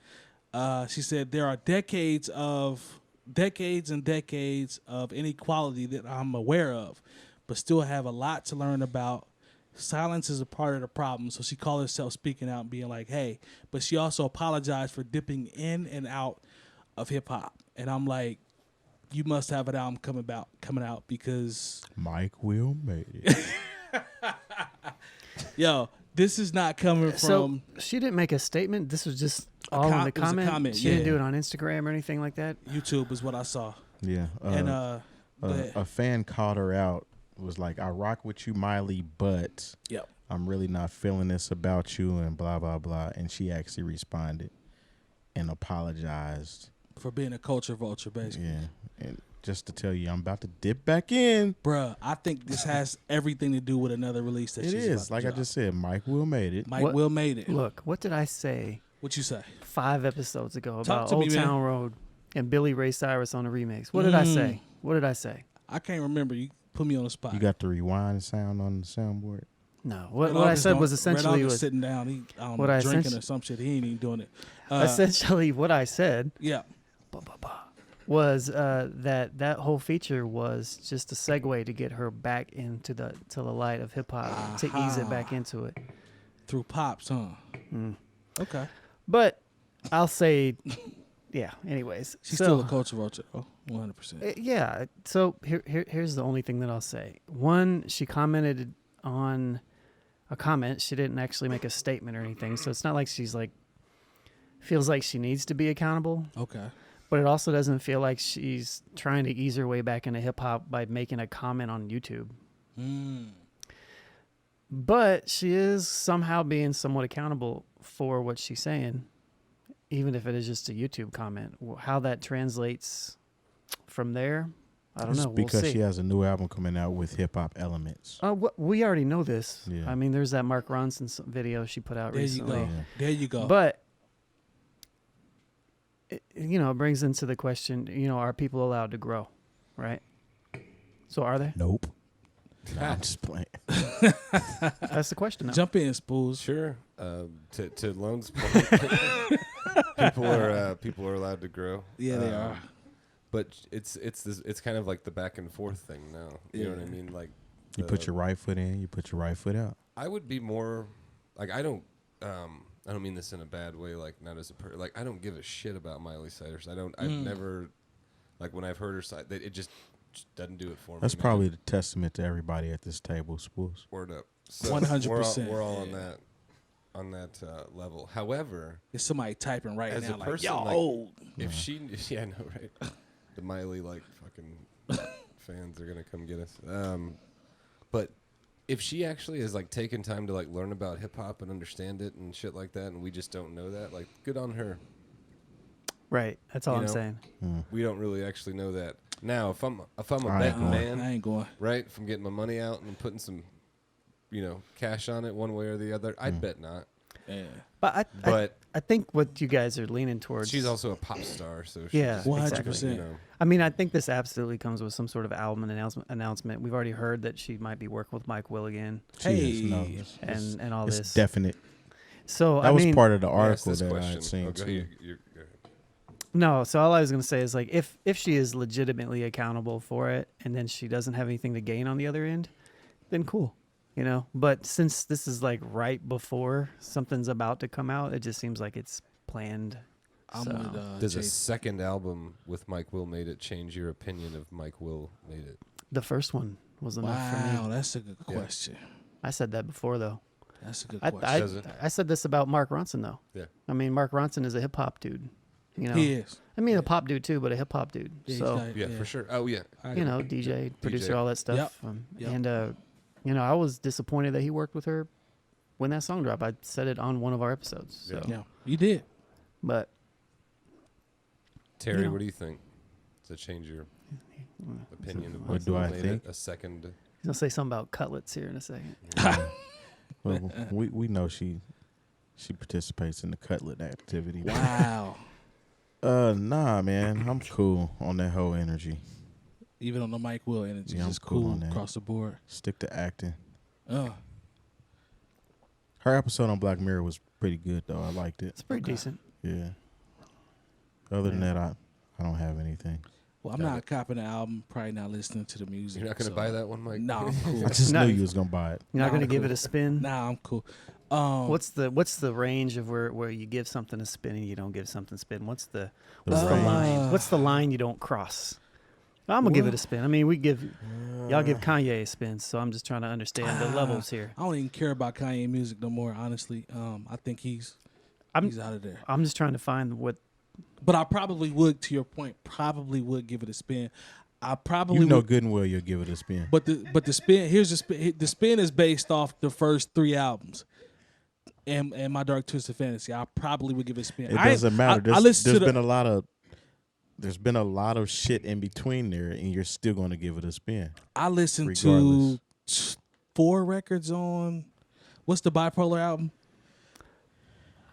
She said there are decades and decades of inequality that I'm aware of, but still have a lot to learn about. Silence is a part of the problem. So she called herself speaking out and being like, hey, but she also apologized for dipping in and out of hip hop. And I'm like, you must have an album coming out because Mike Will made it. yo, this is not coming So from she didn't make a statement. This was just A all in com- the it was a comment. comment, She didn't yeah. do it on Instagram or anything like that. YouTube is what I saw. Yeah. And go ahead. a fan called her out. Was like, I rock with you, Miley, but Yep. I'm really not feeling this about you and blah, blah, blah. And she actually responded and apologized. For being a culture vulture, basically. Yeah. And just to tell you, I'm about to dip back in. Bruh, I think this has everything to do with another release that It she's is. about Like to I drop. just said, Mike Will made it. Mike What- Will made it. Look, what did I say What you say? 5 episodes ago Talk about to me, Old man. Town Road and Billy Ray Cyrus on the remix? What did I Mm. say? What did I say? I can't remember. You put me on the spot. You got the rewind sound on the soundboard. No. What Red I August said don't- was Red essentially August was sitting down. He what I drinking essentially- or some shit. He ain't even doing it. essentially what I said Yeah. was that whole feature was just a segue to get her back into the light of hip hop, to ease it back into it. Through Pops, huh? Mm. Okay. But I'll say, yeah. Anyways, She's so, still a culture vulture. Oh, 100%. Yeah. So here's the only thing that I'll say. One, she commented on a comment. She didn't actually make a statement or anything. So it's not like she's like feels like she needs to be accountable. Okay. But it also doesn't feel like she's trying to ease her way back into hip hop by making a comment on YouTube. Mm. But she is somehow being somewhat accountable for what she's saying, even if it is just a YouTube comment. How that translates from there, I don't It's know. We'll because see. she has a new album coming out with hip hop elements. We already know this. Yeah. I mean, there's that Mark Ronson video she put out There you recently. go. Yeah. There you go. But it brings into the question, are people allowed to grow, right? So are they? Nope. Nah, I'm just playing. That's the question now. Jump in, Spools. Sure. To Lone's point, people are allowed to grow. Yeah, they are. But it's kind of like the back and forth thing now. You know what I Yeah. mean? Like You put your right foot in, you put your right foot out. I would be more like I don't mean this in a bad way. Like not as a like I don't give a shit about Miley Cyrus. I've never like when I've heard her side that it just doesn't do it for me. That's man. probably the testament to everybody at this table, Spools. Word up. So 100%. We're all Yeah. on that level. However, There's somebody typing right as now a like, person, y'all like, old. if she, yeah, I know, right? The Miley like fucking fans are gonna come get us. But if she actually has like taken time to like learn about hip hop and understand it and shit like that, and we just don't know that, like, good on her. Right. That's all You I'm know? saying. We don't really actually know that. Now, if I'm a I betting ain't man, I ain't going. right, if I'm getting my money out and putting some, cash on it one way or the other, I'd bet not. Yeah. But But I think what you guys are leaning towards. she's also a pop star, so she Yeah, just, 100%. I mean, I think this absolutely comes with some sort of album announcement. We've already heard that she might be working with Mike Will again, and all it's this. definite. So That I was mean, part of the Ask article this that I question. had seen Go too. ahead, go ahead. no. So all I was gonna say is like, if she is legitimately accountable for it, and then she doesn't have anything to gain on the other end, then cool, But since this is like right before something's about to come out, it just seems like it's planned. I'm So- with Does a Chase. second album with Mike Will Made It change your opinion of Mike Will Made It? The first one was enough for Wow, me. that's a good Yeah. question. I said that before though. That's a good I, question. I, Does it? I said this about Mark Ronson though. Yeah. I mean, Mark Ronson is a hip hop dude. He is. I mean, a pop dude too, but a hip hop dude. Yeah, he's So got- Yeah, for sure. Oh, yeah. I you know, agree. DJ, producer, all that stuff. Yep. And I was disappointed that he worked with her when that song dropped. I said it on one of our episodes. So. Yeah, you did. But Terry, know. what do you think? Does it change your opinion of What Mike do Will I Made think? It a second? he's gonna say something about cutlets here in a second. Well, we know she participates in the cutlet activity. Wow. Nah, man, I'm cool on that whole energy. Even on the Mike Will energy, Yeah, I'm just cool cool on that. across the board. Stick to acting. Oh, Her episode on Black Mirror was pretty good though. I liked it. It's pretty decent. Yeah. Other than that, I don't have anything. well, I'm not copping the album. Probably not listening to the music. You're not going to so- buy that one, Mike? Nah, I'm cool. I just No. knew you was gonna buy it. You're not Nah, gonna I'm give cool. it a spin. Nah, I'm cool. What's the range of where you give something a spin and you don't give something a spin? What's the The range. line? What's the line you don't cross? I'm gonna give it a spin. I mean, y'all give Kanye a spin, so I'm just trying to understand the levels here. I don't even care about Kanye music no more. Honestly, I think he's I'm out of there. I'm just trying to find what. But I probably would, to your point, probably would give it a spin. I probably You know would, good and well you'll give it a spin. but the spin here's the spin. The spin is based off the first 3 albums. And My Dark Twisted Fantasy, I probably would give it a spin. It doesn't matter. I listen There's to been a lot of shit in between there, and you're still going to give it a spin. I listened regardless. to 4 records on what's the Bipolar album?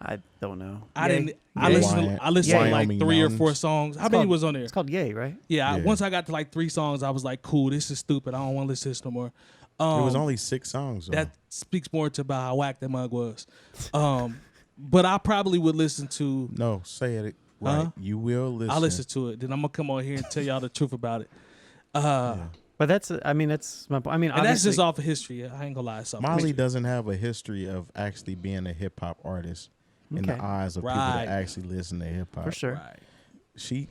I don't know. I Yay. didn't. I Yay. listened to like Wyoming 3 or 4 Mountains. songs. How It's many called- was on there? It's called Yay, right? Yeah, Yeah. once I got to like 3 songs, I was like, cool, this is stupid. I don't want to listen to this no more. It was only 6 songs. Though. That speaks more to about how whack that mug was. But I probably would listen to. No, say it right. Huh? You will listen. I'll listen to it. Then I'm gonna come on here and tell y'all the truth about it. Yeah. But that's my point. I mean, And that's obviously, just off of history. I ain't gonna lie. It's off of Molly history. doesn't have a history of actually being a hip hop artist in the Okay. eyes of people Right. that actually listen to hip hop. for sure. Right.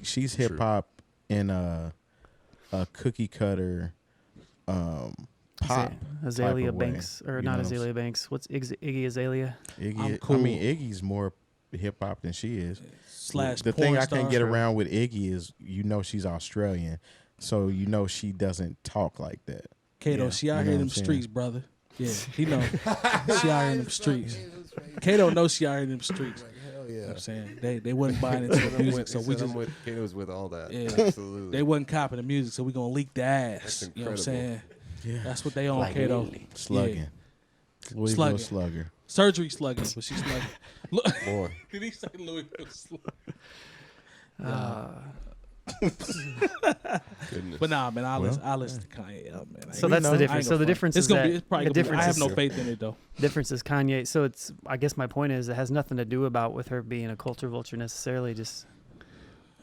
She's hip hop in a cookie cutter pop. Azalea type of way. Banks, or You know not what I'm Azalea Banks. What's Iggy Azalea? Iggy, I'm I cool. mean, Iggy's more hip hop than she is. Slash The porn thing I star. can't get around with Iggy is, she's Australian, so she doesn't talk like that. Kato, Yeah. she out You know here in what them I'm saying? streets, brother. Yeah, he know. She out here in them streets. Kato knows she out here in them streets. Hell You know yeah. what I'm saying? They wasn't buying into the music, so we just Kato's with all that. Yeah. Absolutely. they wasn't copying the music, so we gonna leak the ass. That's You know what I'm incredible. saying? Yeah, That's what they on, Kato. slugging. Louisville Slugging. Slugger. Surgery slugging, but she's slugging. Look, Boy. did he say Louisville slugging? Goodness. But nah, man, I Well, listen to Kanye album, man. So I that's ain't- the I difference. ain't So gonna the front. difference It's is gonna that be. It's probably the gonna be. difference I have is no faith in it though. difference is Kanye. So it's, I guess my point is, it has nothing to do about with her being a culture vulture necessarily. Just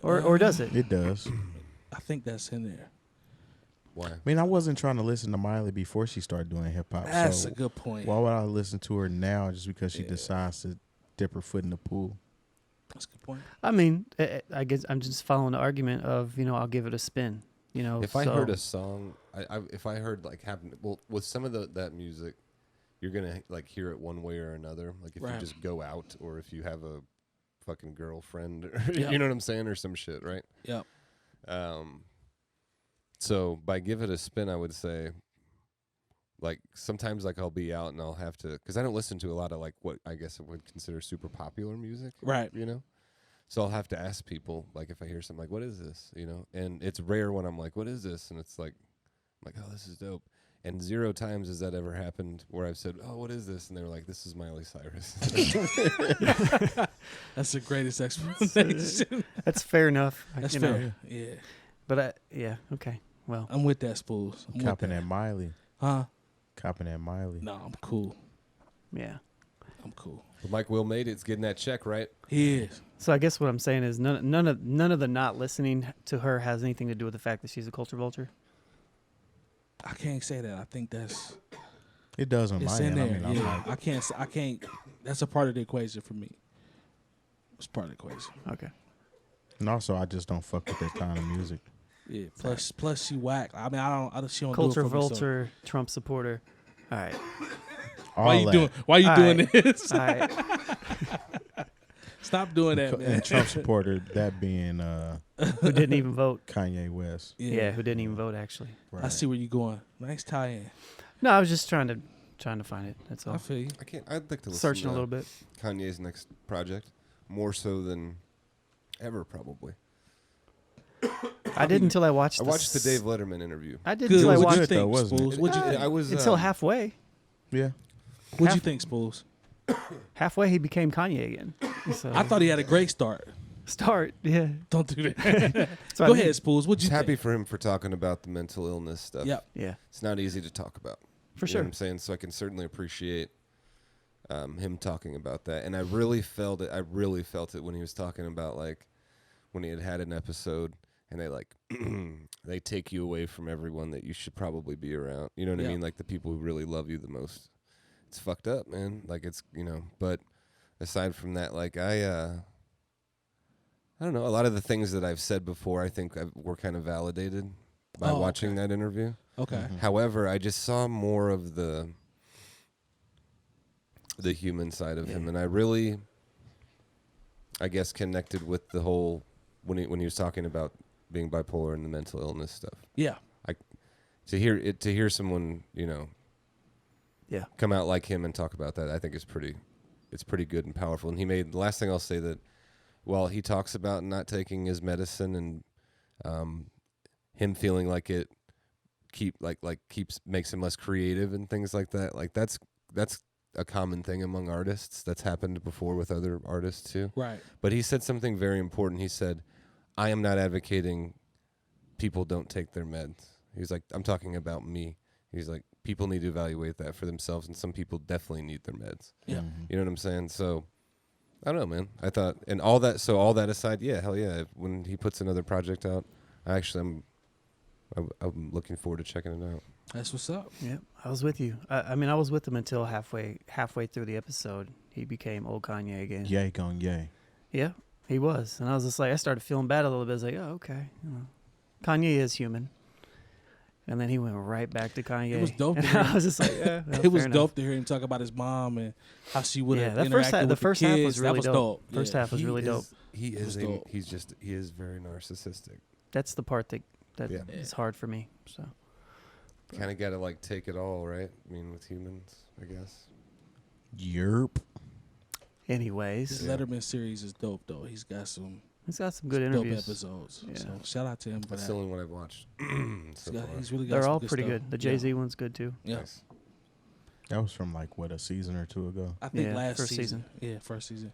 or does it? It does. I think that's in there. Why? I mean, I wasn't trying to listen to Miley before she started doing hip hop. That's so a good point. why would I listen to her now just because she decides to dip her foot in the pool? That's a good point. I mean, I guess I'm just following the argument of I'll give it a spin. If I heard a song, if I heard like with some of that music, you're gonna like hear it one way or another. Like if Right. you just go out, or if you have a fucking girlfriend, or, Yep. you know what I'm saying, or some shit, right? Yep. So by Give It a Spin, I would say, like, sometimes, like, I'll be out and I'll have to, because I don't listen to a lot of, like, what I guess I would consider super popular music. Right. You know? So I'll have to ask people, like, if I hear something, like, what is this? You know? And it's rare when I'm like, what is this? And it's like, I'm like, oh, this is dope. And 0 times has that ever happened where I've said, oh, what is this? And they were like, this is Miley Cyrus. That's the greatest explanation. That's fair enough. That's you fair. know. Yeah. But okay. Well, I'm with that, Spools. I'm with Copping that. that Miley. Huh? Copping that Miley. No, I'm cool. yeah. I'm cool. But Mike Will made it. It's getting that check, right? He is. So I guess what I'm saying is none of the not listening to her has anything to do with the fact that she's a culture vulture. I can't say that. I think that's It does on it's my in end. there. I mean, I'm Yeah. like, I can't. That's a part of the equation for me. It's part of the equation. Okay. and also I just don't fuck with that kind of music. Yeah. Plus she whack. I mean, I don't. She don't Culture do it for me, so- vulture, Trump supporter. All right. Why you All doing? that. Why you All doing right. this? All right. Stop doing that, man. And Trump supporter, that being Who didn't even vote? Kanye West. Yeah, who didn't even vote actually. Right. I see where you going. Nice tie-in. No, I was just trying to find it. That's all. I feel you. I'd like to listen Searching to a little bit. Kanye's next project, more so than ever, probably. I did until I watched. I watched the Dave Letterman interview. I did Good. until I What'd watched you Good, though, think, wasn't it? Spools? What'd you think? I was until um, halfway. Yeah. What'd you half- think, Spools? Halfway, he became Kanye again. So, I thought he had a great start. start. Yeah. Don't do that. So Go I mean- ahead, Spools. What'd Just you happy think? for him for talking about the mental illness stuff. Yep. Yeah. It's not easy to talk about. For You know sure. what I'm saying? So I can certainly appreciate him talking about that. And I really felt it. I really felt it when he was talking about, like, when he had an episode and they, like, they take you away from everyone that you should probably be around. You know what I Yeah. mean? Like, the people who really love you the most. It's fucked up, man. Like, it's, you know, but aside from that, like, I don't know. A lot of the things that I've said before, I think were kind of validated by Oh, watching that interview. Okay. Mhm. However, I just saw more of the human side of him, Yeah. and I really, I guess, connected with the whole when he was talking about being bipolar and the mental illness stuff. Yeah. To hear someone, you know, Yeah. come out like him and talk about that, I think it's pretty good and powerful. And he made the last thing I'll say that while he talks about not taking his medicine and him feeling like it makes him less creative and things like that, like that's a common thing among artists. That's happened before with other artists too. Right. But he said something very important. He said, I am not advocating people don't take their meds. He's like, I'm talking about me. He's like, people need to evaluate that for themselves, and some people definitely need their meds. Yeah. Mhm. You know what I'm saying? So, I don't know, man. I thought, and all that aside, yeah, hell yeah. When he puts another project out, I'm looking forward to checking it out. That's what's up. Yeah. I was with you. I mean, I was with him until halfway through the episode. He became old Kanye again. Yay, gone yay. Yeah, he was. And I was just like, I started feeling bad a little bit. I was like, oh, okay. You know, Kanye is human. And then he went right back to Kanye. It was dope And to hear I was just like, yeah. well, It was fair dope enough. to hear him talk about his mom and how she would have Yeah, that interacted first half, with the first half kids. was really That was dope. First Yeah. half was really dope. He was is dope. he is very narcissistic. That's the part that Yeah. is hard for me. So Kind of got to like take it all, right? I mean, with humans, I guess. Yerp. anyways, His Letterman series is dope though. He's got some he's got some good dope interviews. episodes. Yeah. So shout out to him for That's that. the only one I've watched. So He's, far. he's really got They're some all good pretty stuff. good. The Jay-Z one's good too. Yeah. Nice. That was from like what, a season or two ago. I think Yeah, last first season. Yeah, first season.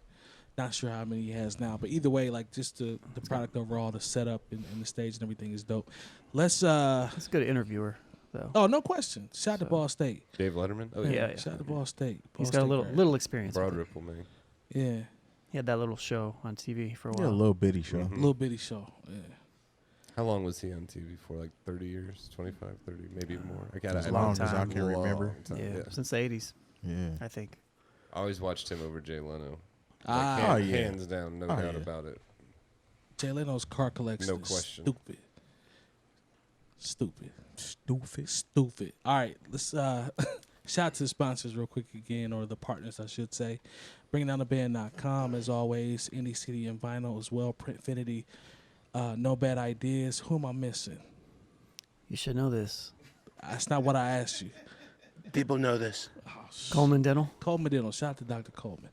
Not sure how many he has now, but either way, like just the product overall, the setup and the stage and everything is dope. Let's He's a good interviewer though. oh, no question. Shout out to So- Ball State. Dave Letterman? Oh, Yeah, yeah. Shout out to Ball State. He's Ball got a State little grad. little experience. Broad with it. Ripple, man. Yeah. He had that little show on TV for a Yeah, while. a little bitty show. Mhm. Little bitty show. Yeah. How long was he on TV for? Like 30 years? 25, 30, maybe more? I got As it. long as I can remember. Yeah, since the 80s, Yeah. I think. I always watched him over Jay Leno. Ah, Oh, yeah. Hands down, no Oh, doubt yeah. about it. Jay Leno's car collection No is question. stupid. Stupid. Stupid. Stupid. All right, let's shout out to the sponsors real quick again, or the partners, I should say. BringingDownTheBand.com, as always. Indie City and Vinyl as well. Printfinity. No Bad Ideas. Who am I missing? You should know this. That's not what I asked you. People know this. Coleman Dental. Coleman Dental. Shout out to Dr. Coleman.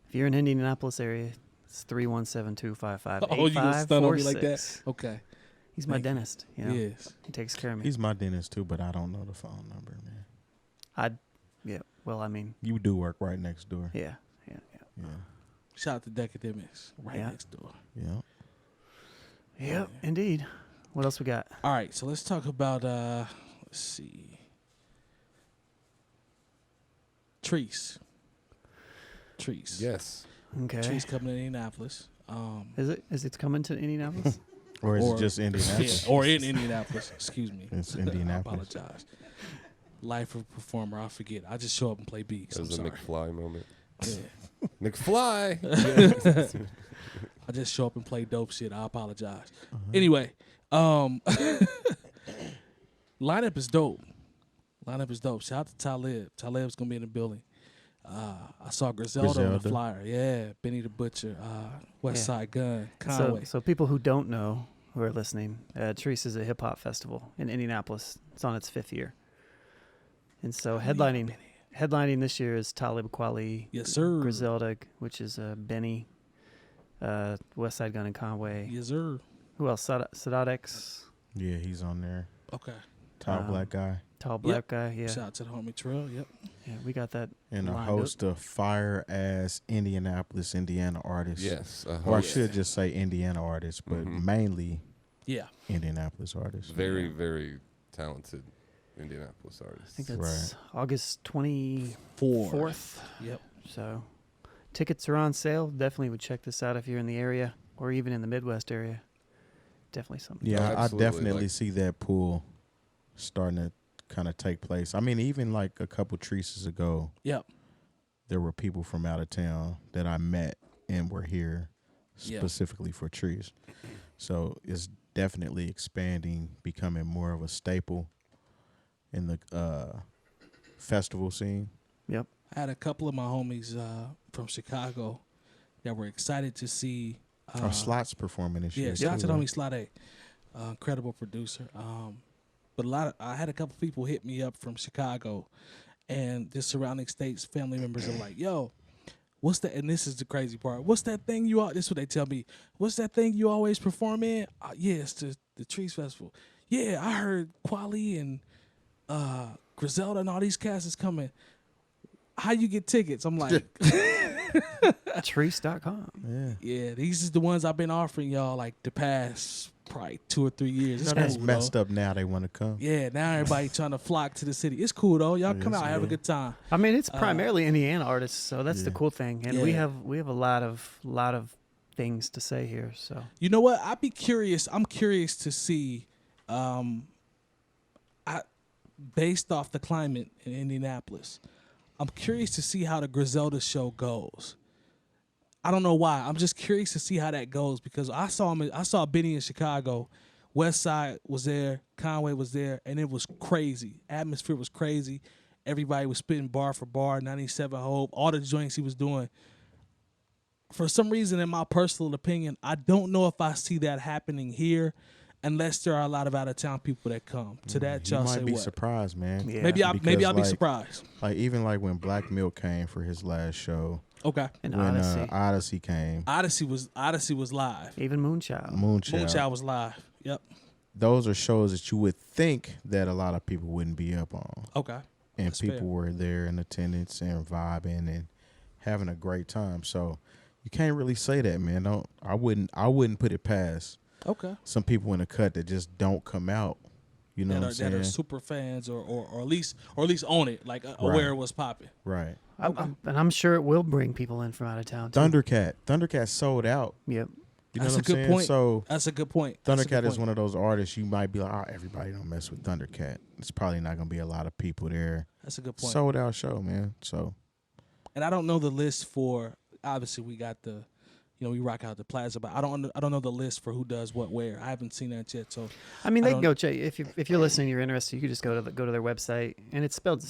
If you're in Indianapolis area, it's 317-255-8546. Oh, you gonna stun on me like that? Okay. He's my dentist. You know? Yes. He takes care of me. He's my dentist too, but I don't know the phone number, man. Well, I mean, You do work right next door. yeah. Yeah. Shout out to Decademics. Right Yeah. next door. Yeah. Yep, indeed. What else we got? All right, so let's talk about let's see. Chreece. Yes. Okay. Chreece coming to Indianapolis. Is it coming to Indianapolis? Or is Or- it just Indianapolis? Yeah, or in Indianapolis. Excuse me. It's I Indianapolis. apologize. Life of a performer, I forget. I just show up and play beats. That I'm was a sorry. McFly moment. Yeah. McFly. I just show up and play dope shit. I apologize. Anyway, lineup is dope. Lineup is dope. Shout out to Talib. Talib's gonna be in the building. I saw Griselda on the Griselda. flyer. Yeah, Benny the Butcher, West Side Gun, Conway. So people who don't know, who are listening, Chreece is a hip hop festival in Indianapolis. It's on its 5th year. And so headlining this year is Talib Kweli, Yes, sir. Griselda, which is Benny, West Side Gun and Conway. Yes, sir. Who else? Sadat X, Yeah, he's on there. Okay. Tall black guy. tall black guy. Yeah, Shout out to the homie Terrell. Yep. yeah, we got that. And a lined host of fire ass Indianapolis, Indiana artists. Yes. Or I should just say Indiana artists, but Mhm. mainly Yeah. Indianapolis artists. Very, very talented Indianapolis I artist. think that's August 24th. 4th. Yep. So tickets are on sale. Definitely would check this out if you're in the area or even in the Midwest area. Definitely something. Yeah, I Absolutely, definitely like- see that pool starting to kind of take place. I mean, even like a couple Chreeces ago, Yep. there were people from out of town that I met and were here Yeah. specifically for Chreece. So it's definitely expanding, becoming more of a staple in the festival scene. Yep. I had a couple of my homies from Chicago that were excited to see. Our Slots performing this Yeah, year. shout out to too, the right? homie Slade, incredible producer. But I had a couple people hit me up from Chicago, and the surrounding states family members are like, "Yo, what's that?" And this is the crazy part. What's that thing you? This is what they tell me. What's that thing you always perform in? Yeah, it's the Chreece Festival. Yeah, I heard Kweli and Griselda and all these cats is coming. How you get tickets? I'm like, Chreece.com. Yeah. yeah, these is the ones I've been offering y'all like the past probably 2 or 3 years. You It's know, that's cool, messed though. up now. They want to come. Yeah, now everybody trying to flock to the city. It's cool though. Y'all come Yes, out, have a yeah. good time. I mean, it's primarily Indiana artists, so that's the Yeah. cool thing. And we Yeah. have a lot of things to say here. So You know what? I'd be curious. I'm curious to see, based off the climate in Indianapolis, I'm curious to see how the Griselda show goes. I don't know why. I'm just curious to see how that goes because I saw Benny in Chicago. West Side was there, Conway was there, and it was crazy. Atmosphere was crazy. Everybody was spitting bar for bar, 97 Hope, all the joints he was doing. For some reason, in my personal opinion, I don't know if I see that happening here unless there are a lot of out-of-town people that come. To that, You y'all say might be what? surprised, man. Yeah. Maybe I'll be Because, surprised. Like even like when Black Milk came for his last show, Okay. and when Odyssey, Odyssey came, Odyssey was live. even Moonchild. Moonchild. Moonchild was live. Yep. Those are shows that you would think that a lot of people wouldn't be up on, Okay. and That's people fair. were there in attendance and vibing and having a great time. So you can't really say that, man. I wouldn't put it past Okay. some people in the cut that just don't come out. You know what I'm That are saying? super fans or at least own it, like aware it was popping. Right. And I'm sure it will bring people in from out of town. Too. Thundercat sold out. Yep. You know That's what I'm a good saying? point. So That's a good point. That's a Thundercat good is point. one of those artists you might be like, oh, everybody don't mess with Thundercat. It's probably not gonna be a lot of people there. That's a good point. Sold out show, man. So And I don't know the list for. Obviously, we got the. We rock out the plaza, but I don't know the list for who does what where. I haven't seen that yet. So I mean, I they can don't- go check if you're listening. You're interested. You could just go to their website, and it's spelled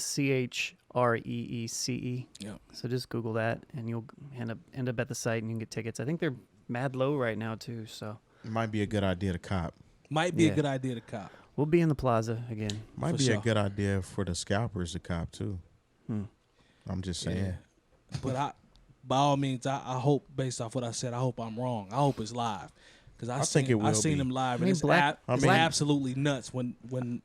CHREECE. yeah. So just Google that, and you'll end up at the site, and you can get tickets. I think they're mad low right now too. So it might be a good idea to cop. Might be Yeah. a good idea to cop. We'll be in the plaza again. Might For be sure. a good idea for the scalpers to cop too. I'm just saying. Yeah. But by all means, I hope, based off what I said, I hope I'm wrong. I hope it's live. Because I think it will I've seen be. them live, I mean, and it's absolutely nuts when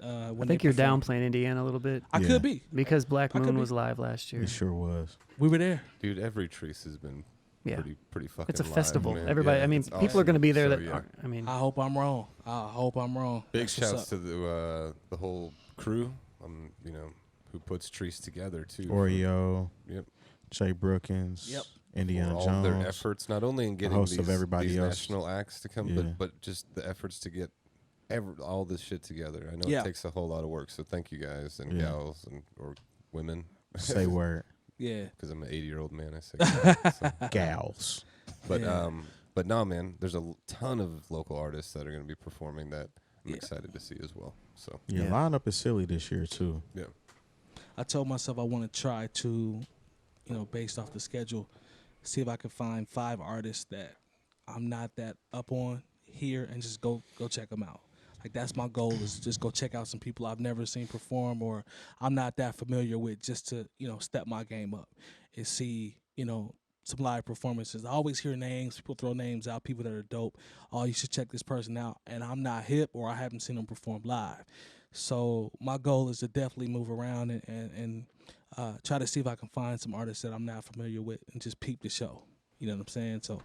I they think you're perform. downplaying Indiana a little bit I Yeah. could be. because Black I could Moon be. was live last year. It sure was. We were there. Dude, every Chreece has been Yeah. pretty fucking It's a live, festival. man. Everybody, Yeah, I mean, it's people are awesome. going to be there So, that yeah. aren't. I mean, I hope I'm wrong. I hope I'm wrong. Big That's what's shouts up. to the whole crew, who puts Chreece together too. Oreo, Yep. Jay Brookins, Yep. Indiana For all Jones. their efforts, not only in getting host these, of everybody these else. national acts to come, Yeah. but just the efforts to get all this shit together. I know Yeah. it takes a whole lot of work, so thank you guys and Yeah. gals or women. Say word. Yeah. Because I'm an 80-year-old man, I say gals, so. Gals. But Yeah. but no, man, there's a ton of local artists that are going to be performing that I'm Yeah. excited to see as well. So Your Yeah. lineup is silly this year too. yeah, I told myself I want to try to, based off the schedule, see if I can find 5 artists that I'm not that up on here and just go check them out. Like, that's my goal, is just go check out some people I've never seen perform or I'm not that familiar with, just to, step my game up and see, some live performances. I always hear names, people throw names out, people that are dope. Oh, you should check this person out. And I'm not hip or I haven't seen them perform live. So my goal is to definitely move around and try to see if I can find some artists that I'm not familiar with and just peep the show. You know what I'm saying? So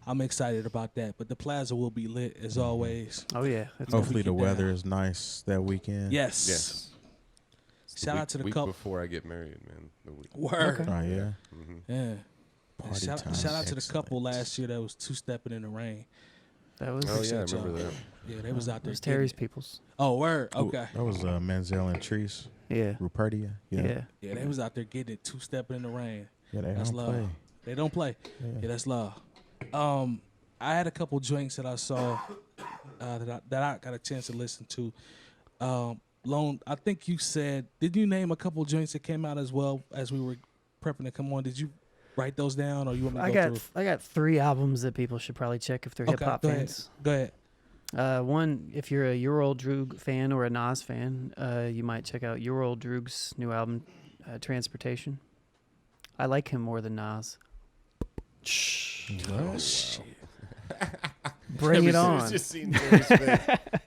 I'm excited about that. But the plaza will be lit as always. oh yeah, that's Oh, Hopefully we the get weather down. is nice that weekend. Yes. yes. It's Shout week, out to the week couple. before I get married, man. The week. Word. Okay. Oh yeah. hmm Yeah. Party Shout time. out to the couple Excellent. last year that was two-stepping in the rain. that was Oh yeah, I Appreciate y'all. remember that. Yeah, they was out it there. was getting Terry's it. people's. Oh, word. Ooh, Okay. that was Menzel and Chreece. Yeah, Rupertia. yeah. Yeah, they was out there getting it, two-stepping in the rain. Yeah, they That's don't love. play. They don't play. Yeah, that's love. I had a couple joints that I saw that I got a chance to listen to. Lone, I think you said, did you name a couple joints that came out as well as we were prepping to come on? Did you write those down, or you want me to go through? I got 3 albums that people should probably check if they're hip hop go ahead. fans. Go ahead. One, if you're a Ural Droog fan or a Nas fan, you might check out Ural Droog's new album, Transportation. I like him more than Nas. Oh, shit. Bring it on. Just seen Terry's face.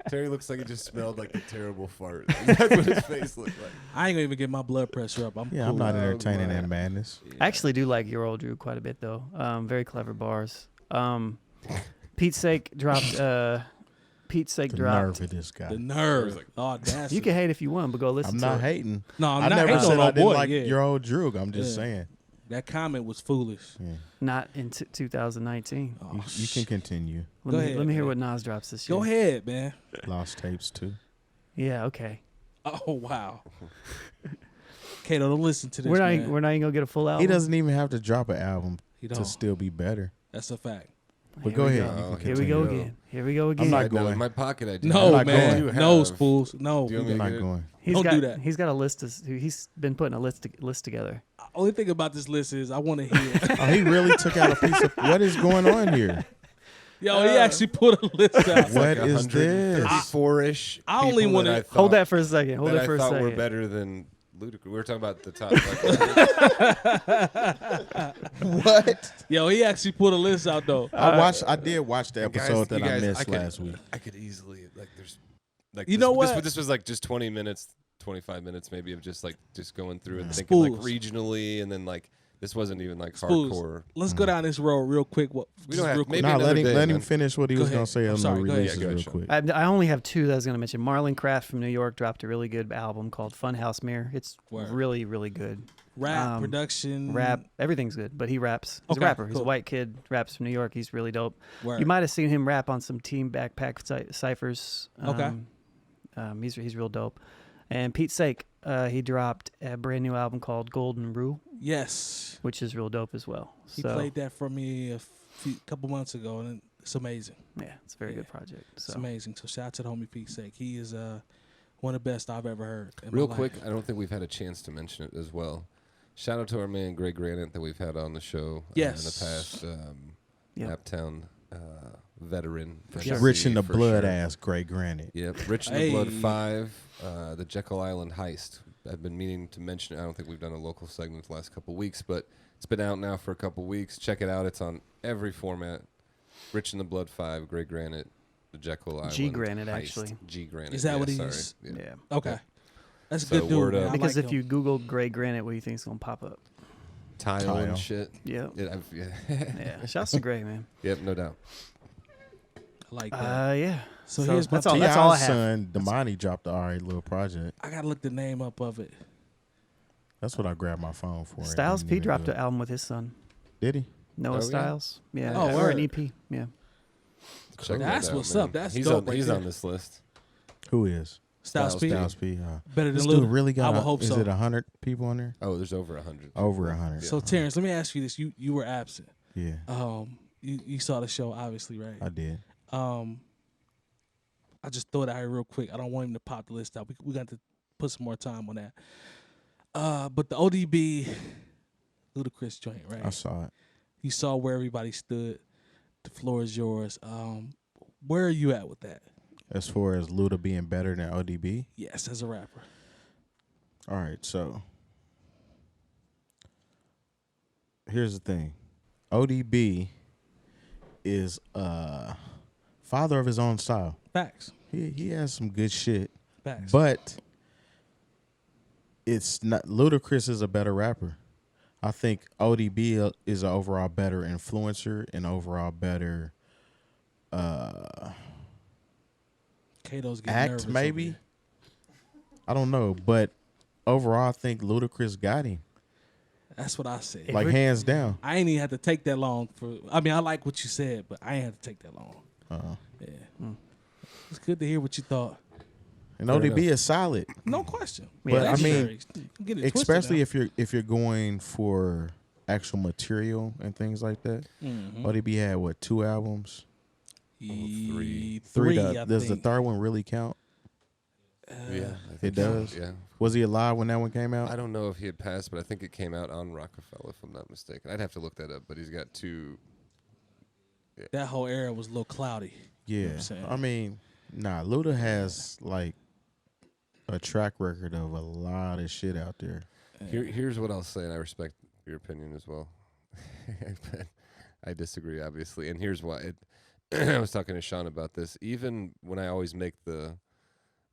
Terry looks like he just smelled like a terrible fart. That's what his face looked like. I ain't gonna even get my blood pressure up. I'm Yeah, cool. I'm not Oh, entertaining man. that madness. I actually do like Ural Droog quite a bit, though. Very clever bars. Pete's Sake dropped. Pete's Sake The dropped. nerve of this guy. The nerve. Audacity. You can hate if you want, but go listen I'm to not it. hating. No, I'm I not never hating said on I no didn't boy. like Yeah. your old Droog. I'm just Yeah. saying. That comment was foolish. Yeah. Not in 2019. Oh, You can continue. Let Go me, ahead, let me hear man. what Nas drops this year. Go ahead, man. Lost tapes too. Yeah, okay. Oh wow. Kato, don't listen to this. We're not man. even gonna get a full album. He doesn't even have to drop an album He to don't. still be better. That's a fact. But Here go we ahead. go. You can Here we go continue. again. Here we go again. not Right now, going. in my pocket, I do. No, not man. going. No, Spools. No. Do you want me I'm to not get it? going. Don't got, do that. He's got a list. He's been putting a list together. Only thing about this list is I want to hear. Oh, he really took out a piece of. What is going on here? Yo, he actually put a list out. What is this? 134-ish. I only people wanna- that I Hold thought- that for a second. Hold that that for I a thought second. were better than Ludacris. We were talking about the top. What? Yo, he actually put a list out though. I did watch the episode that you I guys, missed could, last week. I could easily there's like You this, know this- what? This was like just 20 minutes, 25 minutes maybe of just going through and thinking like Spools. regionally, and then like this wasn't even like Spools. hardcore. Let's go down this road real quick. We Just don't have- real quick. maybe Nah, another day, let him man. finish what he Go was ahead. gonna say I'm on sorry, the go ahead. releases Yeah, go ahead, real Sean. quick. I only have 2 that I was going to mention. Marlon Craft from New York dropped a really good album called Funhouse Mirror. It's Word. really, really good. Rap production. Rap, everything's good, but he raps. He's Okay, a rapper. He's a cool. white kid, raps from New York. He's really dope. Word. You might have seen him rap on some Team Backpack ciphers. Okay. He's real dope. And Pete Sake, he dropped a brand new album called Golden Rue, Yes. which is real dope as well. He So, played that for me a couple months ago, and it's amazing. yeah, it's a very Yeah. good project. It's So amazing. So shout out to the homie Pete Sake. He is one of the best I've ever heard. In Real my quick, life. I don't think we've had a chance to mention it as well. Shout out to our man Greg Granite that we've had on the show Yes. in the past. Yeah. Naptown veteran. sure. Rich in the for blood sure. ass Gray Granite. Yep, Rich in the Blood 5, the Jekyll Island Heist. I've been meaning to mention it. I don't think we've done a local segment the last couple weeks, but it's been out now for a couple weeks. Check it out. It's on every format. Rich in the Blood 5, Gray Granite, the Jekyll Island G Granite, Heist. actually. G Granite. Is that what he sorry. is? Yeah. Okay. That's a So good dude. word man. up. I Because like if him. you Google gray granite, what do you think's gonna pop up? Tile and shit. Yeah. Yeah. Yeah. Shouts to Gray, man. Yep, no doubt. I like that. Yeah. So here's my that's all. take. That's all I T.I.'s have. son, Damani, dropped an alright little project. I gotta look the name up of it. That's what I grabbed my phone for. Styles Didn't P even dropped do an it. album with his son, Did he? Noah Oh, yeah? Styles. Yeah. Oh, or an word. EP. Yeah. Check That's that out, what's man. up. That's he's dope on, right He's there. on this list. Who is? Styles P. Styles P. Better than This Luda. dude really got. I would hope is so. it 100 people on there? Oh, there's over 100. Over 100. So Terrence, let me ask you this: you were absent. Yeah, You saw the show, obviously, right? I did. I just throw it out here real quick. I don't want him to pop the list out. We got to put some more time on that. But the ODB Ludacris joint, right? I saw it. You saw where everybody stood. The floor is yours. Where are you at with that? As far as Luda being better than ODB, Yes, as a rapper. all right. So here's the thing: ODB is father of his own style. Facts. He has some good shit, Facts. but it's not. Ludacris is a better rapper. I think ODB is an overall better influencer and overall better Kato's getting nervous act, over maybe. here. I don't know, but overall, I think Ludacris got him, That's what I said. like hands down. I ain't even had to take that long for. I mean, I like what you said, but I ain't had to take that long. Yeah. It's good to hear what you thought. And ODB is solid, No question. But, I mean, get it especially twisted if you're going for actual material and things like that. now. ODB had what, 2 albums? Three. Does I the think. third one really count? Yeah, I It think so. does. Yeah. Was he alive when that one came out? I don't know if he had passed, but I think it came out on Rockefeller, if I'm not mistaken. I'd have to look that up, but he's got 2. That whole era was a little cloudy. Yeah, what I'm saying? I mean, Luda has like a track record of a lot of shit out there. Here's what I'll say, and I respect your opinion as well. But I disagree, obviously, and here's why. I was talking to Sean about this. Even when I always make the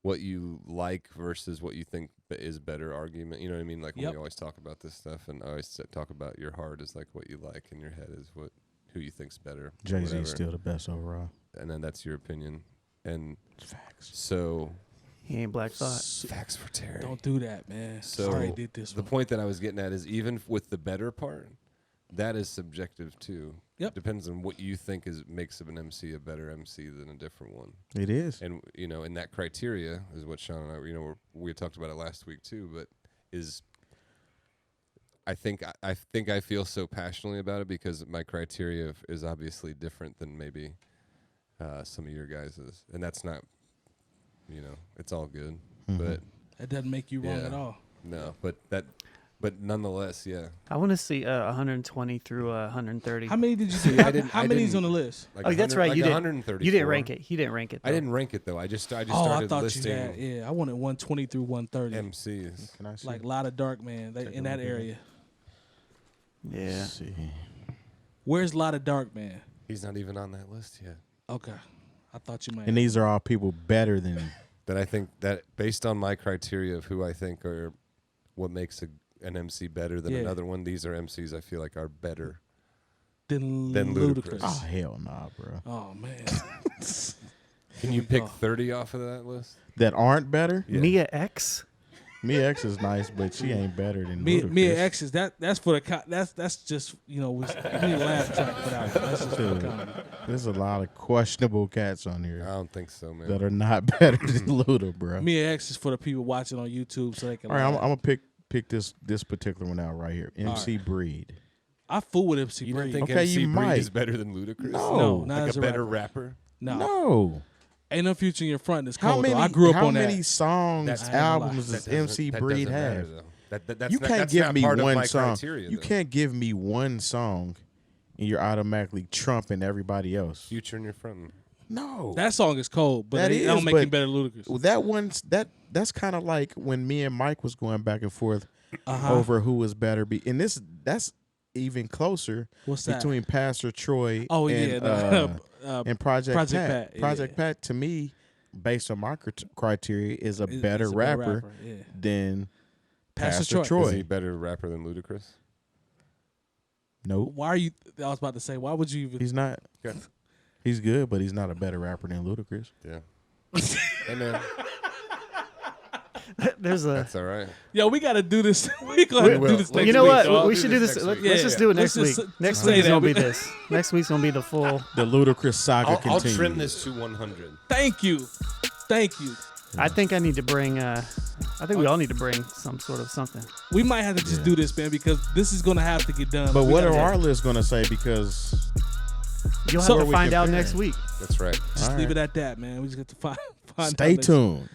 what you like versus what you think is better argument, you know what I mean? Like when we always talk about this stuff, and I always talk about your heart is like what you like, and your head is who you think's better. Jay-Z's still the best overall. And then that's your opinion. And Facts. so He ain't Black Thought. facts for Terry. Don't do that, man. So Sorry, I did this the one. point that I was getting at is even with the better part, that is subjective too. Yep. Depends on what you think makes of an MC a better MC than a different one. It is. And and that criteria is what Sean and I, we talked about it last week too. But I think I feel so passionately about it because my criteria is obviously different than maybe some of your guys's, and that's not, it's all good. But That doesn't make you wrong Yeah. at all. no, but nonetheless, yeah. I want to see 120 through 130. How many did you do? I How didn't- many's on the list? Like Oh, that's 100 right. Like You didn't. 134. You didn't rank it. He didn't rank it. I though. didn't rank it though. I just Oh, I started thought listing you had. Yeah, I wanted 120 through 130. MCs. Can I see? Like a lot of dark man Take a in that look at it. area. Yeah. Let's see. Where's a lot of dark man? He's not even on that list yet. Okay, I thought you might. And these are all people better than. That I think that based on my criteria of who I think are what makes an MC better than Yeah. another one, these are MCs I feel like are better. Than Than Ludacris. Ludacris. Oh hell nah, bro. Oh man. Can Here you we pick go. 30 off of that list? That aren't better. Yeah. Mia X. Mia X is nice, but she ain't better than Mia Ludacris. X is that's for the that's just we need a laugh track for that one. That's just for the Dude, comedy. there's a lot of questionable cats on I here don't think so, man. that are not better than Luda, bro. Mia X is for the people watching on YouTube so they can. All right, I'm laugh. gonna pick this particular one out right here. MC Breed. I fool with MC You don't Breed. think Okay, MC you Breed might. is better than Ludacris? No, not like as a a better rapper. rapper? No. No. Ain't no future in your front. It's How cold. many? Though. I grew up how on many that. songs, That's- I ain't gonna lie. albums does That MC doesn't Breed matter, have? though. That's You not, can't that's give not me part of one my song. criteria, You though. can't give me one song and you're automatically trumping everybody else. Future in your front. No, That song is cold, but That it is, don't make but- him better than Ludacris. well, that one's that's kind of like when me and Mike was going back and forth Uh-huh. over who was better. And that's even closer What's that? between Pastor Troy Oh and, yeah, and Project Project Pat. Pat, Project yeah. Pat, to me, based on my criteria, is a Is- better is a rapper, Yeah. than Pastor Pastor Troy. Troy. Is he a better rapper than Ludacris? Nope, Why are you? I was about to say, why would you even? he's not. Okay. He's good, but he's not a better rapper than Ludacris. Yeah. Hey man, There's a. that's all right. Yo, we got to do this. We gonna will. do this next You know week, what? dog. We should do this. next Let's week. just Yeah, do it let's next week. just Next say week is that. gonna be this. Next week's gonna be the full. The Ludacris saga I'll continues. trim this to 100. Thank you, thank you. I think I need to bring. I think we all need to bring some sort of something. We might have to just do this, man, because this is gonna have to get done. But We what gotta- are our lists going to say? Because You'll So- have to we find out compare. next week. That's right. Just All leave right. it at that, man. We just have to find stay out next- tuned.